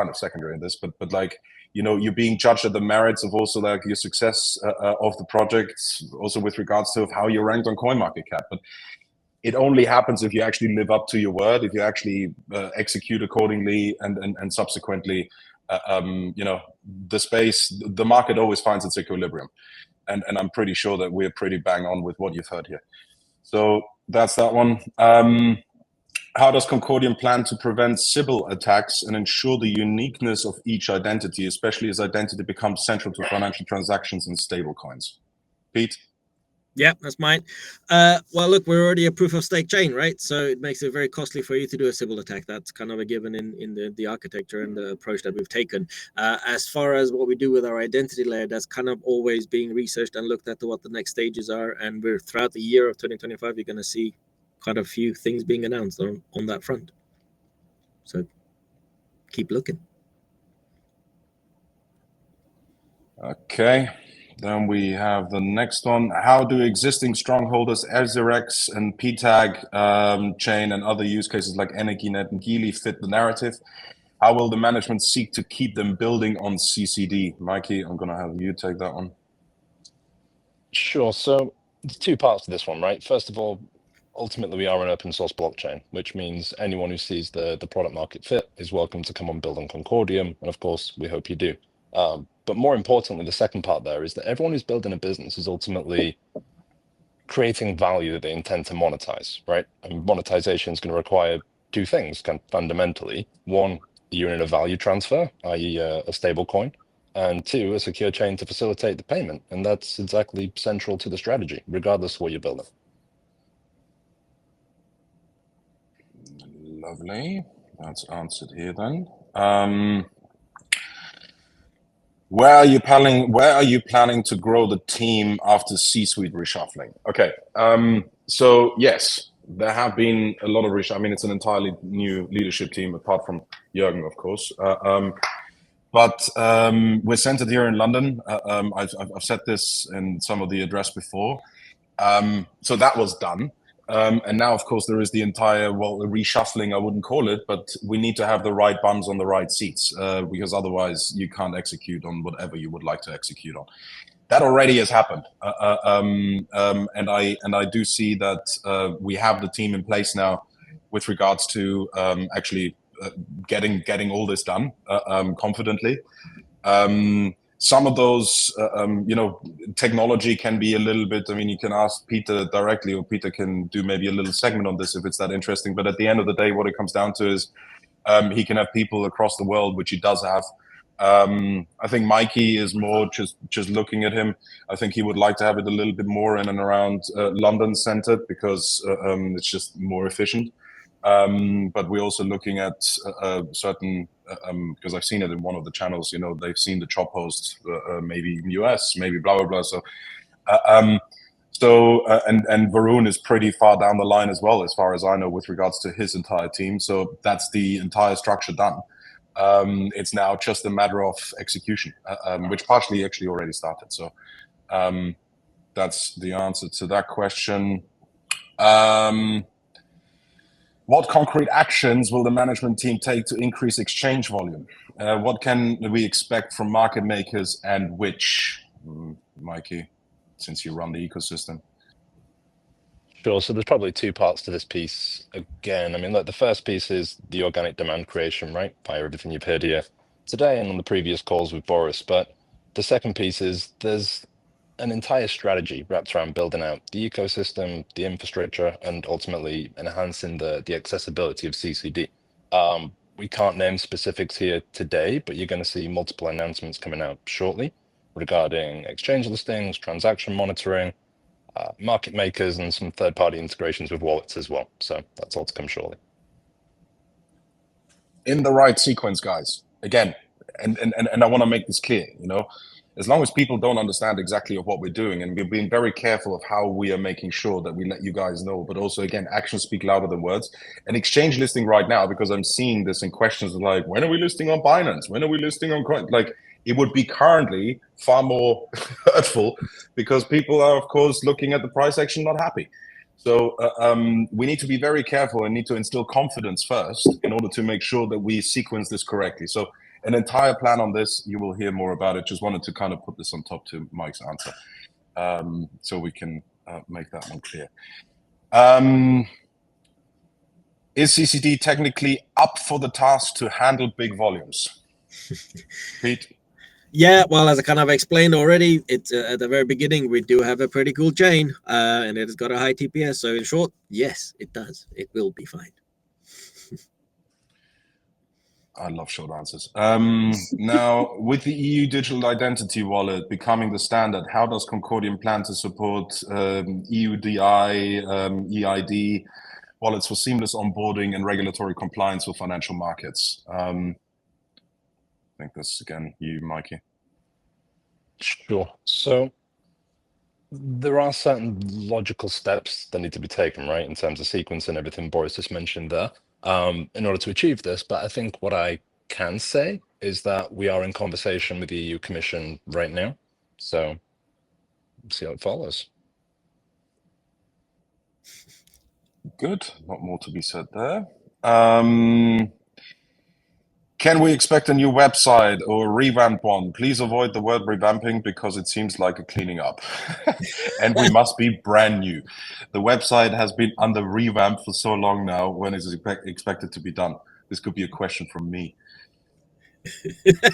S1: of secondary in this, but like, you're being judged at the merits of also like your success of the project, also with regards to how you're ranked on CoinMarketCap. But it only happens if you actually live up to your word, if you actually execute accordingly, and subsequently, the market always finds its equilibrium. And I'm pretty sure that we're pretty bang on with what you've heard here. So that's that one. How does Concordium plan to prevent Sybil attacks and ensure the uniqueness of each identity, especially as identity becomes central to financial transactions and stablecoins? Pete?
S2: Yeah, that's mine. Well, look, we're already a proof of stake chain, right? So it makes it very costly for you to do a Sybil attack. That's kind of a given in the architecture and the approach that we've taken. As far as what we do with our identity layer, that's kind of always being researched and looked at to what the next stages are. And we're throughout the year of 2025, you're going to see quite a few things being announced on that front. So keep looking.
S1: Okay. Then we have the next one. How do existing strongholders SRX and PTAG chain and other use cases like EnergyNet and Geely fit the narrative? How will the management seek to keep them building on CCD? Mikey, I'm going to have you take that one.
S3: Sure. So there's two parts to this one, right? First of all, ultimately, we are an open source blockchain, which means anyone who sees the product market fit is welcome to come on build on Concordium. And of course, we hope you do. But more importantly, the second part there is that everyone who's building a business is ultimately creating value that they intend to monetize, right? And monetization is going to require two things, kind of fundamentally. One, the unit of value transfer, i.e. a stable coin. And two, a secure chain to facilitate the payment. And that's exactly central to the strategy, regardless of what you're building.
S1: Lovely. That's answered here then. Where are you planning to grow the team after C-suite reshuffling? Okay. So yes, there have been a lot of reshuffling. I mean, it's an entirely new leadership team, apart from Jürgen, of course. But we're centered here in London. I've said this in some of the address before. So that was done. And now, of course, there is the entire, well, reshuffling, I wouldn't call it, but we need to have the right bums on the right seats, because otherwise you can't execute on whatever you would like to execute on. That already has happened. And I do see that we have the team in place now with regards to actually getting all this done confidently. Some of those, technology can be a little bit, I mean, you can ask Peter directly, or Peter can do maybe a little segment on this if it's that interesting. But at the end of the day, what it comes down to is he can have people across the world, which he does have. I think Mikey is more just looking at him. I think he would like to have it a little bit more in and around London centered, because it's just more efficient. But we're also looking at certain, because I've seen it in one of the channels, they've seen the chop host, maybe in US, maybe blah, blah, blah. So, and Varun is pretty far down the line as well, as far as I know, with regards to his entire team. So that's the entire structure done. It's now just a matter of execution, which partially actually already started. So that's the answer to that question. What concrete actions will the management team take to increase exchange volume? What can we expect from market makers, and which? Mikey, since you run the ecosystem.
S3: Sure. So there's probably two parts to this piece. Again, I mean, look, the first piece is the organic demand creation, right? Via everything you've heard here today and on the previous calls with Boris. But the second piece is there's an entire strategy wrapped around building out the ecosystem, the infrastructure, and ultimately enhancing the accessibility of CCD. We can't name specifics here today, but you're going to see multiple announcements coming out shortly regarding exchange listings, transaction monitoring, market makers, and some third-party integrations with wallets as well. So that's all to come shortly.
S1: In the right sequence, guys. Again, and I want to make this clear, as long as people don't understand exactly of what we're doing, and we're being very careful of how we are making sure that we let you guys know, but also, again, actions speak louder than words. An exchange listing right now, because I'm seeing this in questions like, when are we listing on Binance? When are we listing on Coin? Like, it would be currently far more hurtful, because people are, of course, looking at the price action, not happy. So we need to be very careful and need to instill confidence first in order to make sure that we sequence this correctly. So an entire plan on this, you will hear more about it. Just wanted to kind of put this on top to Mike's answer, so we can make that one clear. Is CCD technically up for the task to handle big volumes? Pete?
S2: Yeah, well, as I kind of explained already, it's at the very beginning, we do have a pretty cool chain, and it has got a high TPS. So in short, yes, it does. It will be fine.
S1: I love short answers. Now, with the EU digital identity wallet becoming the standard, how does Concordium plan to support EUDI, EID wallets for seamless onboarding and regulatory compliance with financial markets? I think this is, again, you, Mikey.
S3: Sure. So there are certain logical steps that need to be taken, right, in terms of sequence and everything Boris just mentioned there, in order to achieve this. But I think what I can say is that we are in conversation with the EU Commission right now. So see how it follows.
S1: Good. Not more to be said there. Can we expect a new website or a revamped one? Please avoid the word revamping because it seems like a cleaning up. And we must be brand new. The website has been under revamp for so long now. When is it expected to be done? This could be a question from me.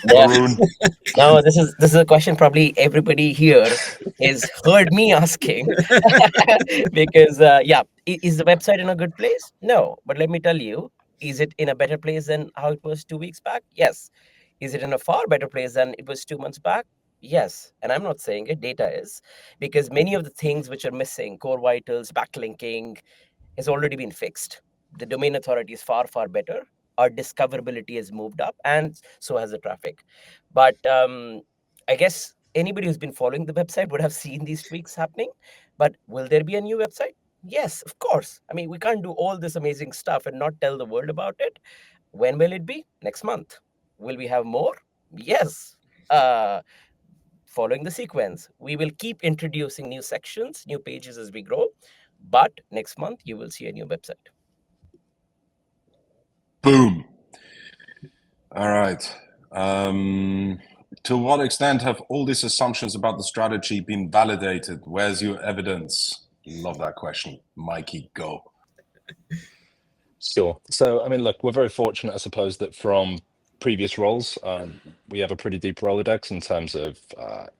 S1: Varun.
S4: No, this is a question probably everybody here has heard me asking. Because is the website in a good place? No, but let me tell you, is it in a better place than how it was 2 weeks back? Yes. Is it in a far better place than it was 2 months back? Yes. And I'm not saying it, data is, because many of the things which are missing, core vitals, backlinking, has already been fixed. The domain authority is far, far better. Our discoverability has moved up, and so has the traffic. But I guess anybody who's been following the website would have seen these tweaks happening. But will there be a new website? Yes, of course. I mean, we can't do all this amazing stuff and not tell the world about it. When will it be? Next month. Will we have more? Yes. Following the sequence, we will keep introducing new sections, new pages as we grow. But next month, you will see a new website.
S1: Boom. All right. To what extent have all these assumptions about the strategy been validated? Where's your evidence? Love that question. Mikey, go.
S3: Sure. So, I mean, look, we're very fortunate, I suppose, that from previous roles, we have a pretty deep Rolodex in terms of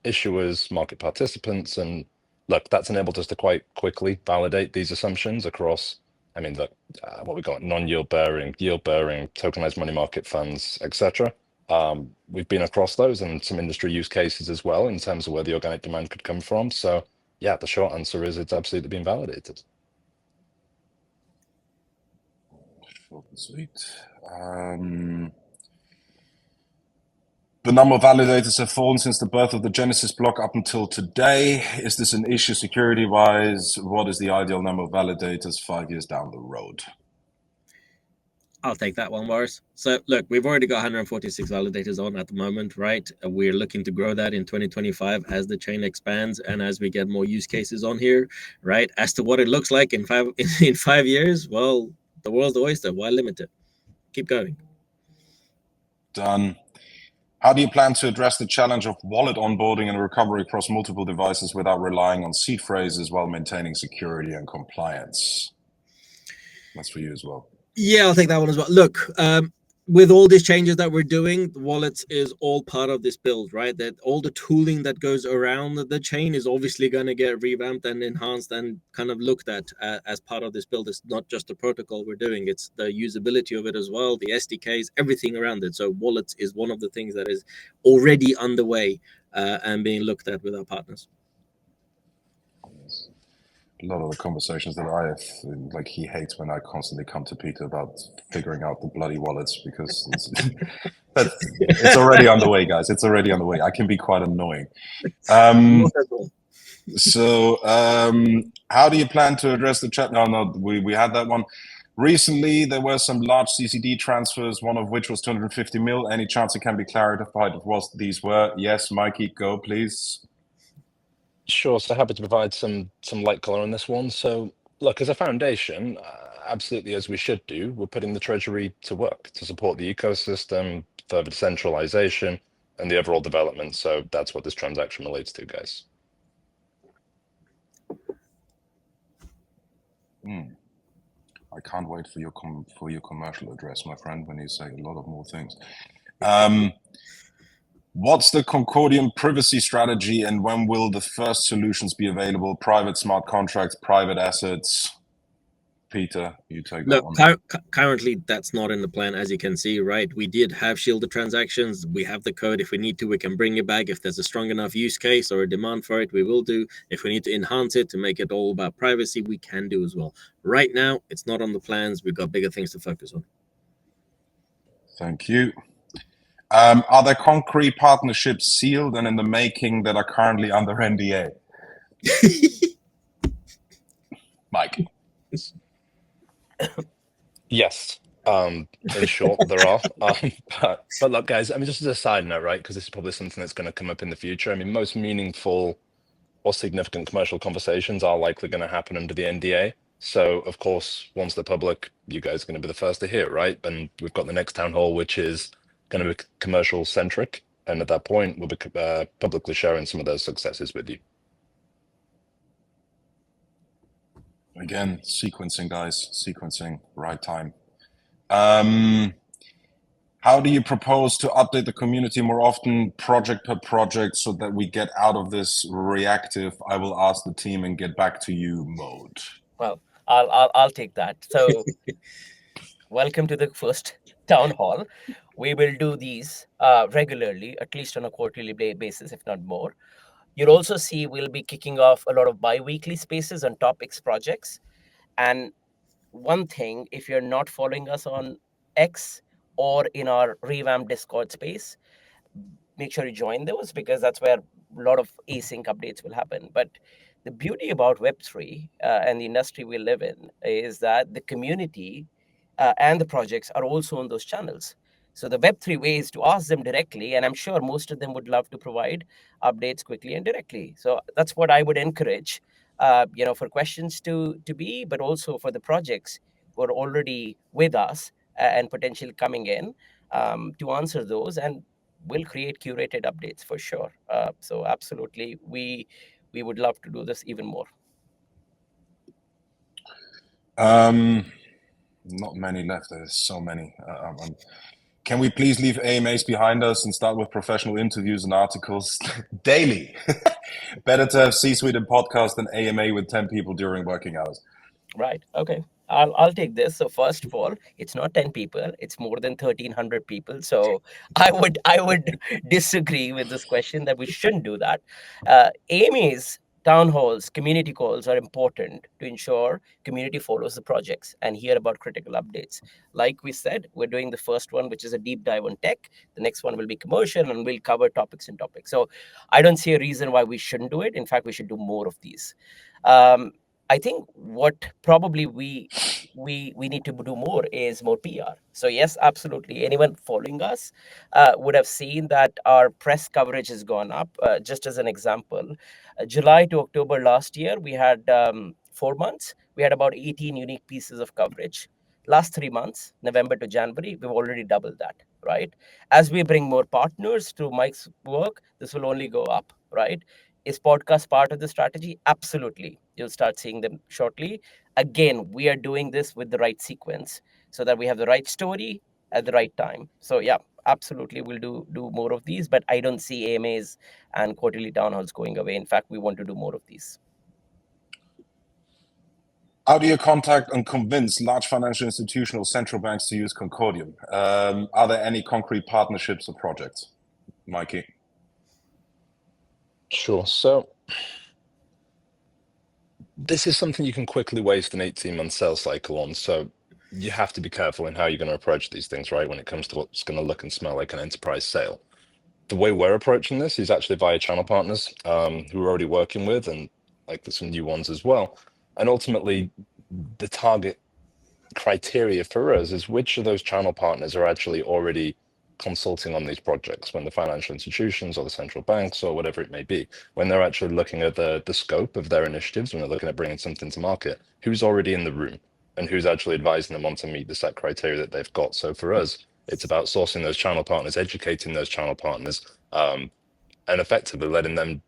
S3: issuers, market participants, and look, that's enabled us to quite quickly validate these assumptions across, I mean, look, what we got, non-yield bearing, yield bearing, tokenized money market funds, etc. We've been across those and some industry use cases as well in terms of where the organic demand could come from. So yeah, the short answer is it's absolutely been validated.
S1: Short and sweet. The number of validators have fallen since the birth of the Genesis block up until today. Is this an issue security-wise? What is the ideal number of validators 5 years down the road?
S2: I'll take that one, Boris. So look, we've already got 146 validators on at the moment, right? We're looking to grow that in 2025 as the chain expands and as we get more use cases on here, right? As to what it looks like in 5 years, well, the world's the oyster. Why limit it? Keep going.
S1: Done. How do you plan to address the challenge of wallet onboarding and recovery across multiple devices without relying on seed phrases while maintaining security and compliance? That's for you as well.
S2: Yeah, I'll take that one as well. Look, with all these changes that we're doing, the wallets is all part of this build, right? That all the tooling that goes around the chain is obviously going to get revamped and enhanced and kind of looked at as part of this build. It's not just the protocol we're doing, it's the usability of it as well, the SDKs, everything around it. So wallets is one of the things that is already underway and being looked at with our partners.
S1: A lot of the conversations that I have, like, he hates when I constantly come to Peter about figuring out the bloody wallets because it's already underway, guys. It's already underway. I can be quite annoying. So how do you plan to address the chat? No, we had that one. Recently, there were some large CCD transfers, one of which was 250 mil. Any chance it can be clarified what these were? Yes, Mikey, go, please.
S3: Sure. So happy to provide some light color on this one. So look, as a foundation, absolutely as we should do, we're putting the Treasury to work to support the ecosystem, further decentralization, and the overall development. So that's what this transaction relates to, guys.
S1: I can't wait for your commercial address, my friend, when you say a lot of more things. What's the Concordium privacy strategy and when will the first solutions be available? Private smart contracts, private assets? Peter, you take
S2: No,
S1: that one.
S2: currently that's not in the plan, as you can see, right? We did have shielded transactions. We have the code. If we need to, we can bring it back. If there's a strong enough use case or a demand for it, we will do. If we need to enhance it to make it all about privacy, we can do as well. Right now, it's not on the plans. We've got bigger things to focus on.
S1: Thank you. Are there concrete partnerships sealed and in the making that are currently under NDA? Mike.
S3: Yes. In short, there are. But look, guys, I mean, just as a side note, right? Because this is probably something that's going to come up in the future. I mean, most meaningful or significant commercial conversations are likely going to happen under the NDA. So, of course, once they're public, you guys are going to be the first to hear, right? And we've got the next town hall, which is going to be commercial centric. And at that point, we'll be publicly sharing some of those successes with you.
S1: Again, sequencing, guys, sequencing, right time. How do you propose to update the community more often, project per project, so that we get out of this reactive, I will ask the team and get back to you mode?
S4: Well, I'll take that. So welcome to the first town hall. We will do these regularly, at least on a quarterly basis, if not more. You'll also see we'll be kicking off a lot of bi-weekly spaces on topics projects. And one thing, if you're not following us on X or in our revamped Discord space, make sure you join those, because that's where a lot of async updates will happen. But the beauty about Web3 and the industry we live in is that the community and the projects are also on those channels. So the Web3 way is to ask them directly, and I'm sure most of them would love to provide updates quickly and directly. So that's what I would encourage, for questions to be, but also for the projects who are already with us and potentially coming in to answer those, and we'll create curated updates for sure. So absolutely, we would love to do this even more.
S1: Not many left. There's so many. Can we please leave AMAs behind us and start with professional interviews and articles daily? Better to have C-suite and podcast than AMA with 10 people during working hours.
S4: Right. Okay. I'll take this. So first of all, it's not 10 people. It's more than 1,300 people. So I would disagree with this question that we shouldn't do that. AMAs, town halls, community calls are important to ensure community follows the projects and hear about critical updates. Like we said, we're doing the first one, which is a deep dive on tech. The next one will be commercial, and we'll cover topics and topics. So I don't see a reason why we shouldn't do it. In fact, we should do more of these. I think what probably we need to do more is more PR. So yes, absolutely. Anyone following us would have seen that our press coverage has gone up. Just as an example, July to October last year, we had 4 months. We had about 18 unique pieces of coverage. Last 3 months, November to January, we've already doubled that, right? As we bring more partners through Mike's work, this will only go up, right? Is podcast part of the strategy? Absolutely. You'll start seeing them shortly. Again, we are doing this with the right sequence so that we have the right story at the right time. So yeah, absolutely, we'll do more of these, but I don't see AMAs and quarterly town halls going away. In fact, we want to do more of these.
S1: How do you contact and convince large financial institutional central banks to use Concordium? Are there any concrete partnerships or projects? Mikey?
S3: Sure. So this is something you can quickly waste an 18-month sales cycle on. So you have to be careful in how you're going to approach these things, right? When it comes to what's going to look and smell like an enterprise sale. The way we're approaching this is actually via channel partners who we're already working with, and like there's some new ones as well. And ultimately, the target criteria for us is which of those channel partners are actually already consulting on these projects, when the financial institutions or the central banks or whatever it may be, when they're actually looking at the scope of their initiatives, when they're looking at bringing something to market, who's already in the room and who's actually advising them on to meet the set criteria that they've got. So for us, it's about sourcing those channel partners, educating those channel partners, and effectively letting them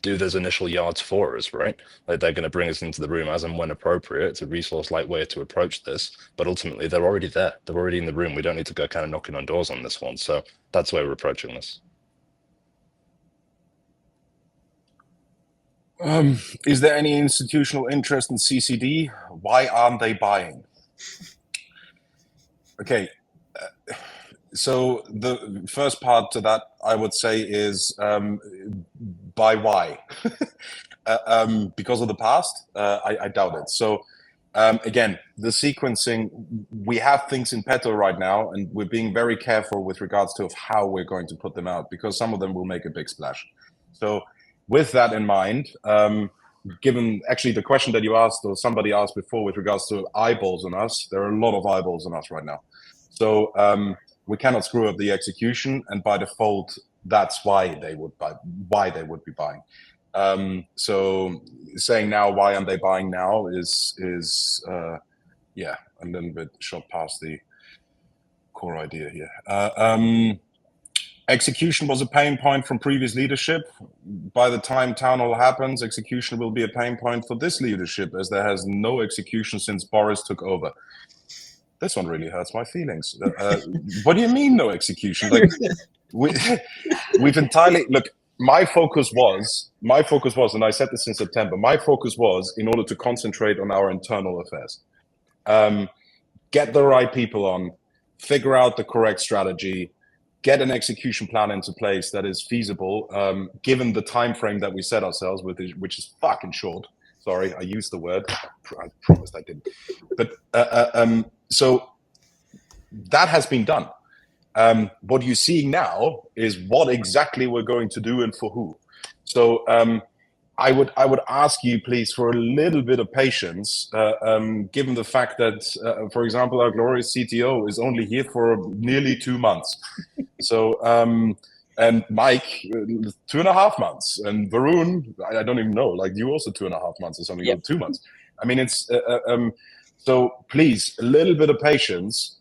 S3: do those initial yards for us, right? Like they're going to bring us into the room as and when appropriate. It's a resource light way to approach this, but ultimately they're already there. They're already in the room. We don't need to go kind of knocking on doors on this one. So that's the way we're approaching this.
S1: Is there any institutional interest in CCD? Why aren't they buying? Okay, so the first part to that, I would say, is by why? Because of the past? I doubt it. So again, the sequencing, we have things in petto right now, and we're being very careful with regards to how we're going to put them out, because some of them will make a big splash. So with that in mind, given actually the question that you asked, or somebody asked before with regards to eyeballs on us, there are a lot of eyeballs on us right now. So we cannot screw up the execution, and by default, that's why they would be buying. So saying now, why aren't they buying now is yeah, a little bit shot past the core idea here. Execution was a pain point from previous leadership. By the time Town Hall happens, execution will be a pain point for this leadership, as there has no execution since Boris took over. This one really hurts my feelings. What do you mean no execution? Like we've entirely look. My focus was, and I said this in September. My focus was in order to concentrate on our internal affairs, get the right people on, figure out the correct strategy, get an execution plan into place that is feasible, given the time frame that we set ourselves with, which is fucking short. Sorry, I used the word. I promised I didn't. But so that has been done. What you're seeing now is what exactly we're going to do and for who. So I would ask you, please, for a little bit of patience, given the fact that, for example, our glorious CTO is only here for nearly 2 months. So and Mike, 2.5 months, and Varun, I don't even know, like you also 2.5 months or something,
S4: Yep.
S1: or 2 months. I mean, it's so please, a little bit of patience.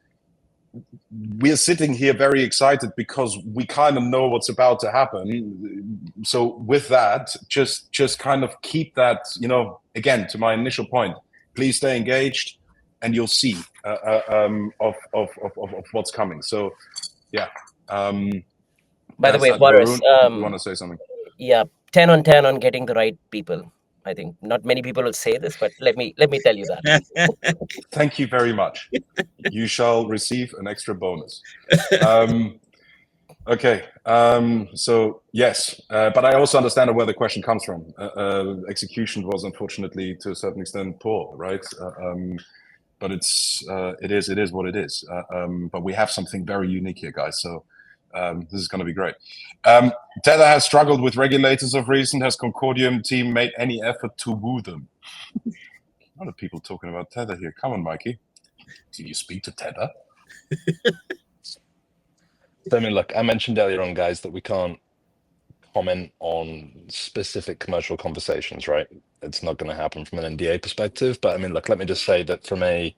S1: We're sitting here very excited because we kind of know what's about to happen. So with that, just kind of keep that, again, to my initial point, please stay engaged and you'll see of what's coming. So yeah.
S4: By the way, Boris,
S1: Varun, you want to say something?
S4: Yeah, 10 on 10 on getting the right people. I think not many people will say this, but let me tell you that.
S1: Thank you very much. You shall receive an extra bonus. Okay, so yes, but I also understand where the question comes from. Execution was unfortunately to a certain extent poor, right? But it is what it is. But we have something very unique here, guys. So this is going to be great. Tether has struggled with regulators of recent. Has Concordium team made any effort to woo them? A lot of people talking about Tether here. Come on, Mikey. Do you speak to Tether?
S3: I mean, look, I mentioned earlier on, guys, that we can't comment on specific commercial conversations, right? It's not going to happen from an NDA perspective. But I mean, look, let me just say that from a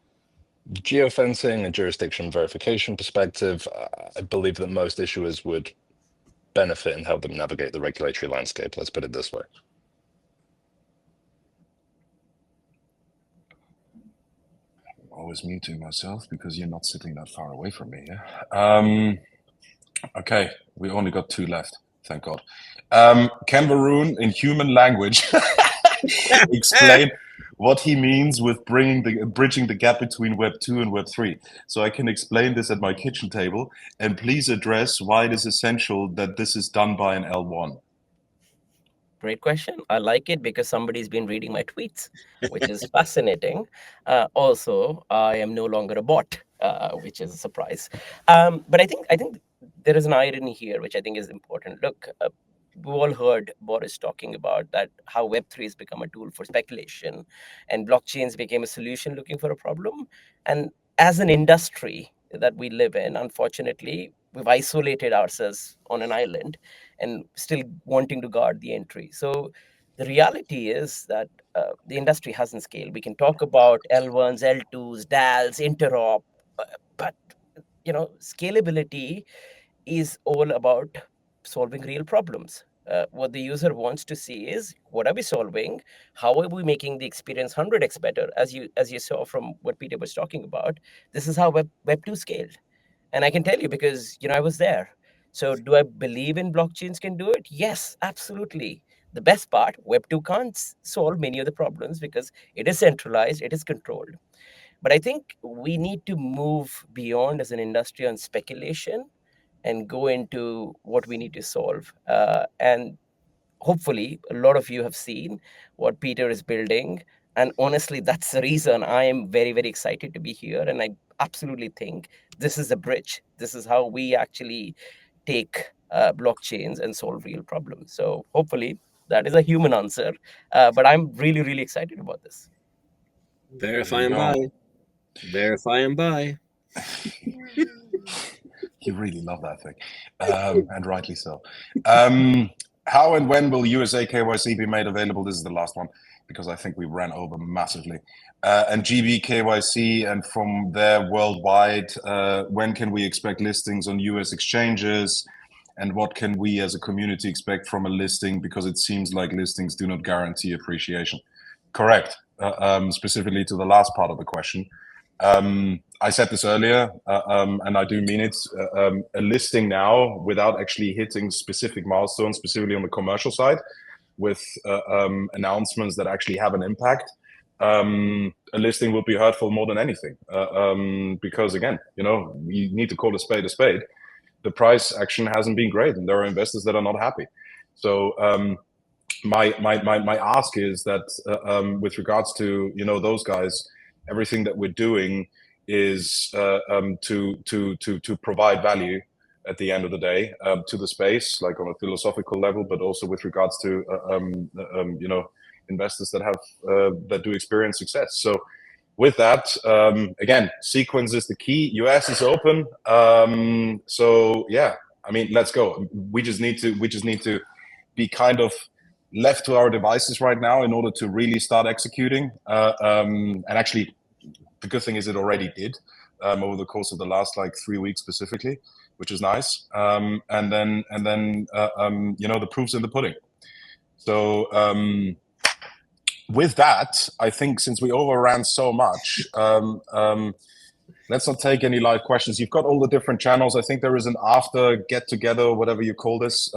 S3: geofencing and jurisdiction verification perspective, I believe that most issuers would benefit and help them navigate the regulatory landscape. Let's put it this way.
S1: I'm always muting myself because you're not sitting that far away from me. Yeah? Okay, we only got 2 left. Thank God. Can Varun, in human language, explain what he means with bridging the gap between Web 2 and Web 3? So I can explain this at my kitchen table, and please address why it is essential that this is done by an L1.
S4: Great question. I like it because somebody's been reading my tweets, which is fascinating. Also, I am no longer a bot, which is a surprise. But I think there is an irony here, which I think is important. Look, we've all heard Boris talking about that, how Web3 has become a tool for speculation and blockchains became a solution looking for a problem. And as an industry that we live in, unfortunately, we've isolated ourselves on an island and still wanting to guard the entry. So the reality is that the industry hasn't scaled. We can talk about L1s, L2s, DALs, interop, but scalability is all about solving real problems. What the user wants to see is, what are we solving? How are we making the experience 100x better? As you saw from what Peter was talking about, this is how Web 2 scaled. And I can tell you because I was there. So do I believe in blockchains can do it? Yes, absolutely. The best part, Web 2 can't solve many of the problems because it is centralized, it is controlled. But I think we need to move beyond as an industry on speculation and go into what we need to solve. And hopefully, a lot of you have seen what Peter is building. And honestly, that's the reason I am very, very excited to be here. And I absolutely think this is a bridge. This is how we actually take blockchains and solve real problems. So hopefully, that is a human answer. But I'm really, really excited about this.
S2: Verify and buy. Verify and buy.
S1: You really love that thing, and rightly so. How and when will USA KYC be made available? This is the last one, because I think we ran over massively. And GB KYC, and from there worldwide, when can we expect listings on US exchanges? And what can we as a community expect from a listing? Because it seems like listings do not guarantee appreciation. Correct, specifically to the last part of the question. I said this earlier, and I do mean it, a listing now without actually hitting specific milestones, specifically on the commercial side, with announcements that actually have an impact, a listing will be hurtful more than anything. Because again, you know, you need to call a spade a spade. The price action hasn't been great, and there are investors that are not happy. So my ask is that with regards to, you know, those guys, everything that we're doing is to provide value at the end of the day to the space, like on a philosophical level, but also with regards to you know, investors that have that do experience success. So with that, again, sequence is the key. US is open, so yeah, I mean, let's go. We just need to be kind of left to our devices right now in order to really start executing. And actually, the good thing is it already did over the course of the last like 3 weeks specifically, which is nice. And then you know, the proof's in the pudding. So with that, I think since we overran so much, let's not take any live questions. You've got all the different channels. I think there is an after get together, whatever you call this,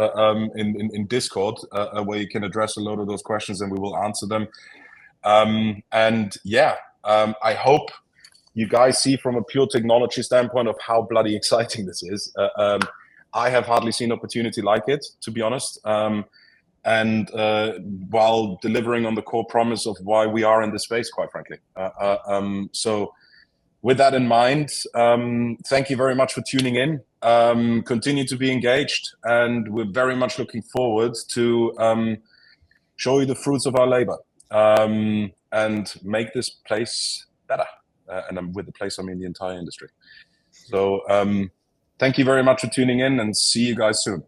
S1: in Discord, where you can address a lot of those questions and we will answer them. And yeah, I hope you guys see from a pure technology standpoint of how bloody exciting this is. I have hardly seen opportunity like it, to be honest. And while delivering on the core promise of why we are in this space, quite frankly. So with that in mind, thank you very much for tuning in. Continue to be engaged, and we're very much looking forward to show you the fruits of our labor and make this place better. And with the place, I mean the entire industry. So thank you very much for tuning in, and see you guys soon.